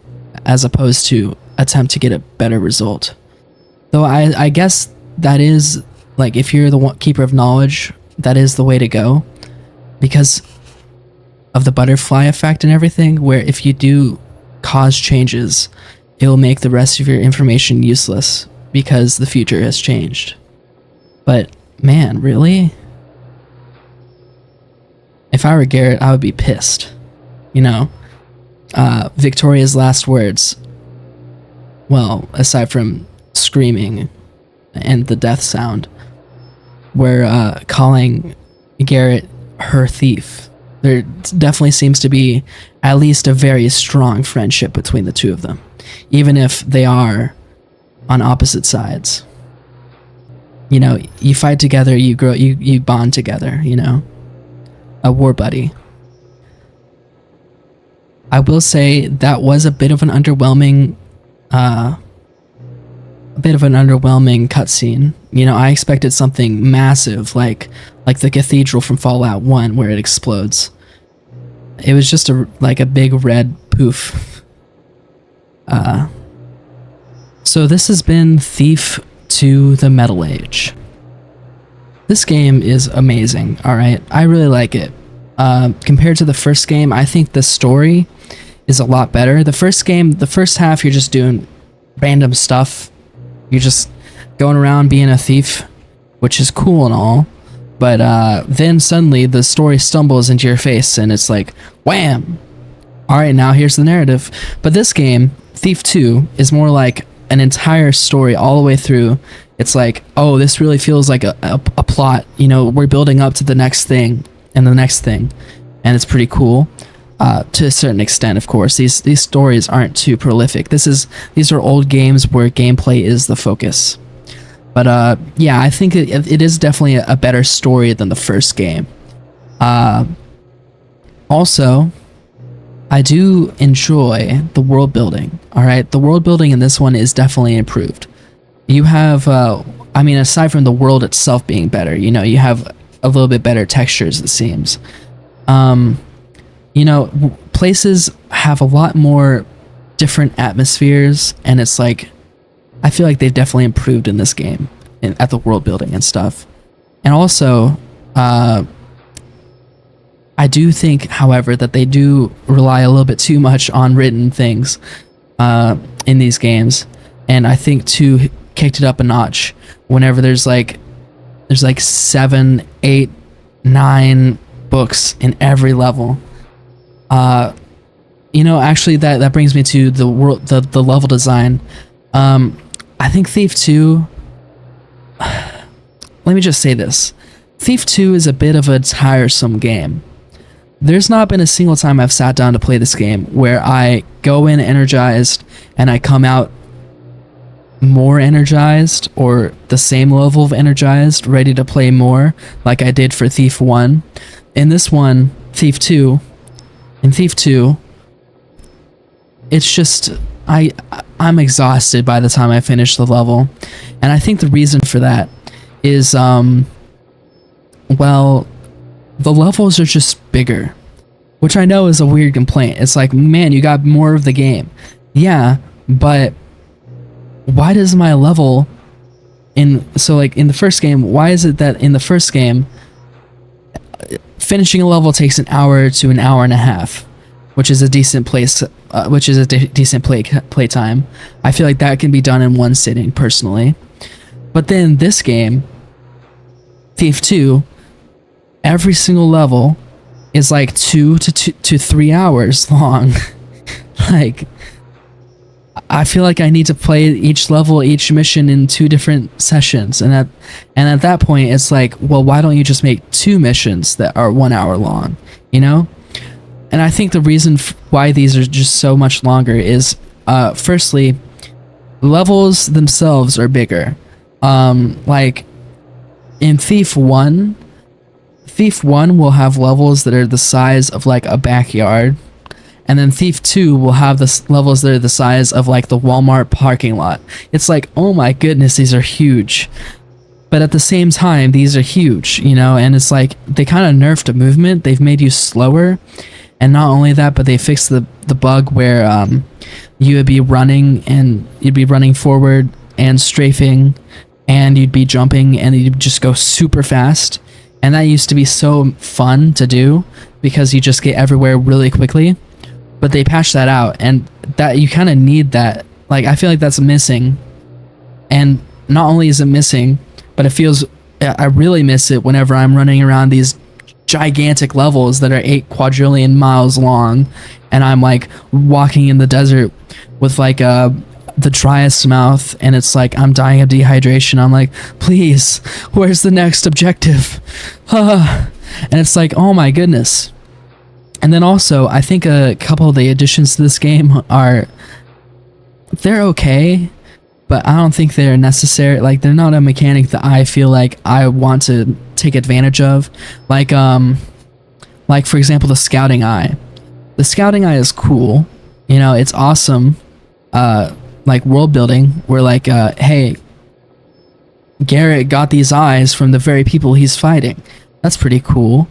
as opposed to attempt to get a better result. Though I guess that is, like, if you're the keeper of knowledge, that is the way to go, because of the butterfly effect and everything, where if you do cause changes, it will make the rest of your information useless because the future has changed. But man, really? If I were Garrett, I would be pissed. You know? Victoria's last words, well, aside from screaming and the death sound, were calling Garrett her thief. There definitely seems to be at least a very strong friendship between the two of them, even if they are on opposite sides. You know, you fight together, you grow, you bond together, you know? A war buddy. I will say that was a bit of an underwhelming cutscene. You know, I expected something massive, like the cathedral from Fallout 1 where it explodes. It was just a big red poof. So this has been Thief to the Metal Age. This game is amazing, alright? I really like it. Compared to the first game, I think the story is a lot better. The first game, the first half, you're just doing random stuff. You're just going around being a thief, which is cool and all. But then suddenly the story stumbles into your face and it's like, wham! Alright, now here's the narrative. But this game, Thief 2, is more like an entire story all the way through. It's like, oh, this really feels like a plot. You know, we're building up to the next thing and the next thing. And it's pretty cool. To a certain extent, of course. These stories aren't too prolific. These are old games where gameplay is the focus. But yeah, I think it is definitely a better story than the first game. Also, I do enjoy the world building. Alright, the world building in this one is definitely improved. You have, I mean, aside from the world itself being better, you know, you have a little bit better textures, it seems. You know, places have a lot more different atmospheres, and it's like, I feel like they've definitely improved in this game, at the world building and stuff. And also, I do think, however, that they do rely a little bit too much on written things in these games, and I think 2 kicked it up a notch. Whenever there's like 7, 8, 9 books in every level. Actually, that brings me to the world, the level design. I think Thief 2. Let me just say this: Thief 2 is a bit of a tiresome game. There's not been a single time I've sat down to play this game where I go in energized and I come out more energized or the same level of energized, ready to play more, like I did for Thief 1. In this one, Thief 2, it's just I'm exhausted by the time I finish the level. And I think the reason for that is the levels are just bigger, which I know is a weird complaint. It's like, man, you got more of the game. Yeah, but why does my level in the first game, why is it that in the first game finishing a level takes an hour to an hour and a half, which is a decent play time. I feel like that can be done in one sitting personally. But then this game, Thief 2, every single level is like 2 to 3 hours long. Like, I feel like I need to play each level, each mission in 2 different sessions, and at that point it's like, well, why don't you just make 2 missions that are 1 hour long, And I think the reason why these are just so much longer is, firstly, levels themselves are bigger. Like in Thief 1 will have levels that are the size of like a backyard. And then Thief 2 will have the levels that are the size of like the Walmart parking lot. It's like, oh my goodness, these are huge. But at the same time, these are huge, and it's like they kind of nerfed the movement. They've made you slower. And not only that, but they fixed the bug where you would be running and you'd be running forward and strafing and you'd be jumping and you'd just go super fast. And that used to be so fun to do because you just get everywhere really quickly. But they patched that out, and that you kind of need that. Like, I feel like that's missing. And not only is it missing, but I really miss it whenever I'm running around these gigantic levels that are 8 quadrillion miles long, and I'm like walking in the desert with like the driest mouth, and it's like I'm dying of dehydration. I'm like, please, where's the next objective? And it's like, oh my goodness. And then also, I think a couple of the additions to this game they're okay, but I don't think they're necessary. Like, they're not a mechanic that I feel like I want to take advantage of. Like for example, the scouting eye. The scouting eye is cool. It's awesome. Like world building, where like, hey, Garrett got these eyes from the very people he's fighting. That's pretty cool.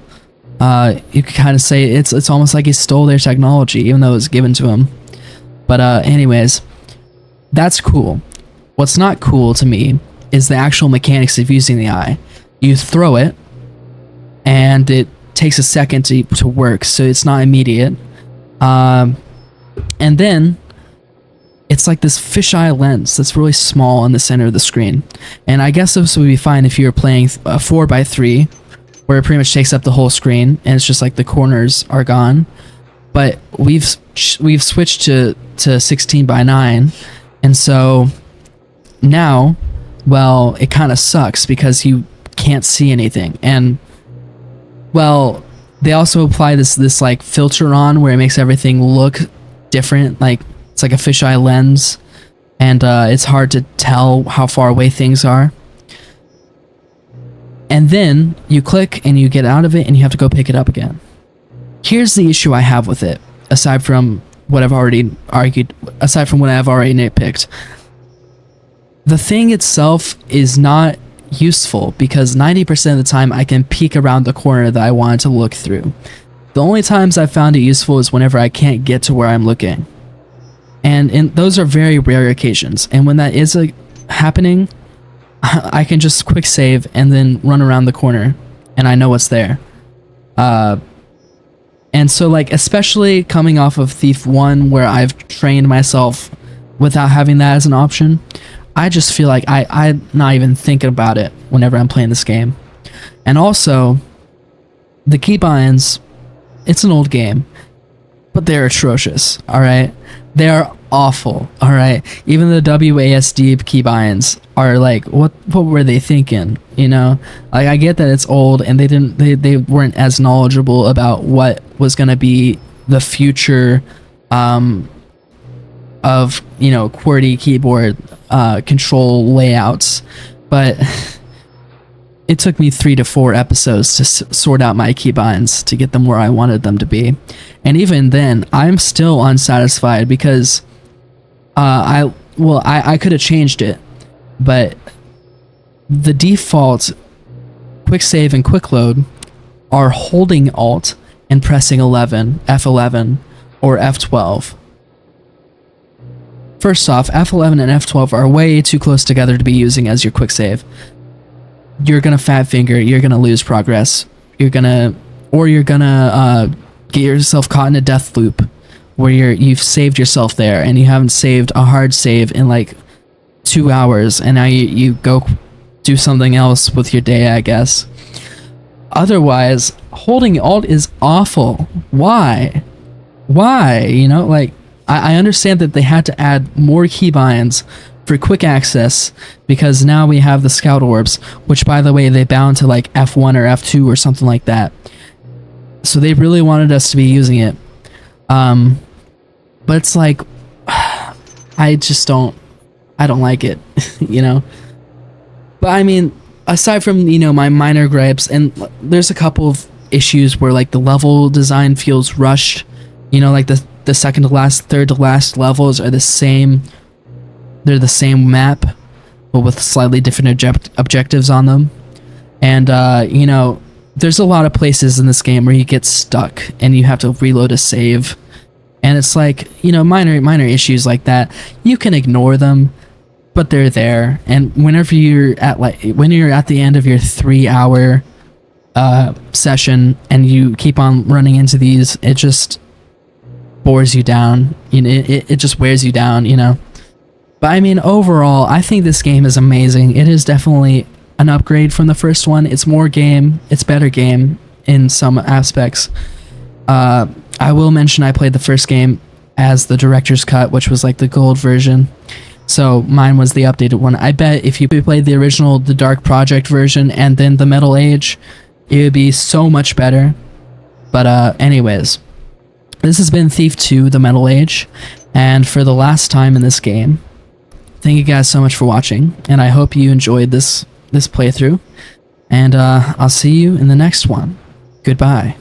You could kind of say it's almost like he stole their technology, even though it was given to him. But anyways, that's cool. What's not cool to me is the actual mechanics of using the eye. You throw it, and it takes a second to work, so it's not immediate. And then it's like this fisheye lens that's really small in the center of the screen. And I guess this would be fine if you were playing a 4x3, where it pretty much takes up the whole screen, and it's just like the corners are gone. But we've switched to 16:9, and so now, well, it kind of sucks because you can't see anything. And well, they also apply this like filter on where it makes everything look different, like it's like a fisheye lens, and it's hard to tell how far away things are. And then you click and you get out of it and you have to go pick it up again. Here's the issue I have with it, aside from what I've already argued, aside from what I've already nitpicked. The thing itself is not useful because 90% of the time I can peek around the corner that I wanted to look through. The only times I've found it useful is whenever I can't get to where I'm looking. And those are very rare occasions. And when that is happening, I can just quick save and then run around the corner, and I know what's there. And so, like, especially coming off of Thief 1, where I've trained myself without having that as an option, I just feel like I'm not even thinking about it whenever I'm playing this game. And also, the keybinds, it's an old game, but they're atrocious, alright? They are awful, alright? Even the WASD keybinds are like, what were they thinking, you know? Like, I get that it's old and they weren't as knowledgeable about what was going to be the future of, you know, QWERTY keyboard control layouts, but it took me 3 to 4 episodes to sort out my keybinds to get them where I wanted them to be. And even then, I'm still unsatisfied because I could have changed it, but the default quick save and quick load are holding Alt and pressing F11 or F12. First off, F11 and F12 are way too close together to be using as your quick save. You're gonna fat finger, you're gonna lose progress, you're gonna get yourself caught in a death loop where you've saved yourself there and you haven't saved a hard save in like 2 hours, and now you go do something else with your day, I guess. Otherwise, holding Alt is awful. Why? You know, like, I understand that they had to add more keybinds for quick access because now we have the scout orbs, which, by the way, they bound to like F1 or F2 or something like that. So they really wanted us to be using it. But it's like, I don't like it, you know? But I mean, aside from, you know, my minor gripes, and there's a couple of issues where like the level design feels rushed, you know, like the second to last, third to last levels are the same. They're the same map, but with slightly different objectives on them. And, you know, there's a lot of places in this game where you get stuck and you have to reload a save. And it's like, you know, minor issues like that. You can ignore them, but they're there. And whenever you're at the end of your 3-hour session and you keep on running into these, it just bores you down. You know, it just wears you down, you know. But I mean, overall, I think this game is amazing. It is definitely an upgrade from the first one. It's more game. It's better game in some aspects. I will mention I played the first game as the director's cut, which was like the gold version. So mine was the updated one. I bet if you played the original, the Dark Project version, and then the Metal Age, it would be so much better. But anyways, this has been Thief 2, the Metal Age. And for the last time in this game, thank you guys so much for watching, and I hope you enjoyed this playthrough, and I'll see you in the next one. Goodbye.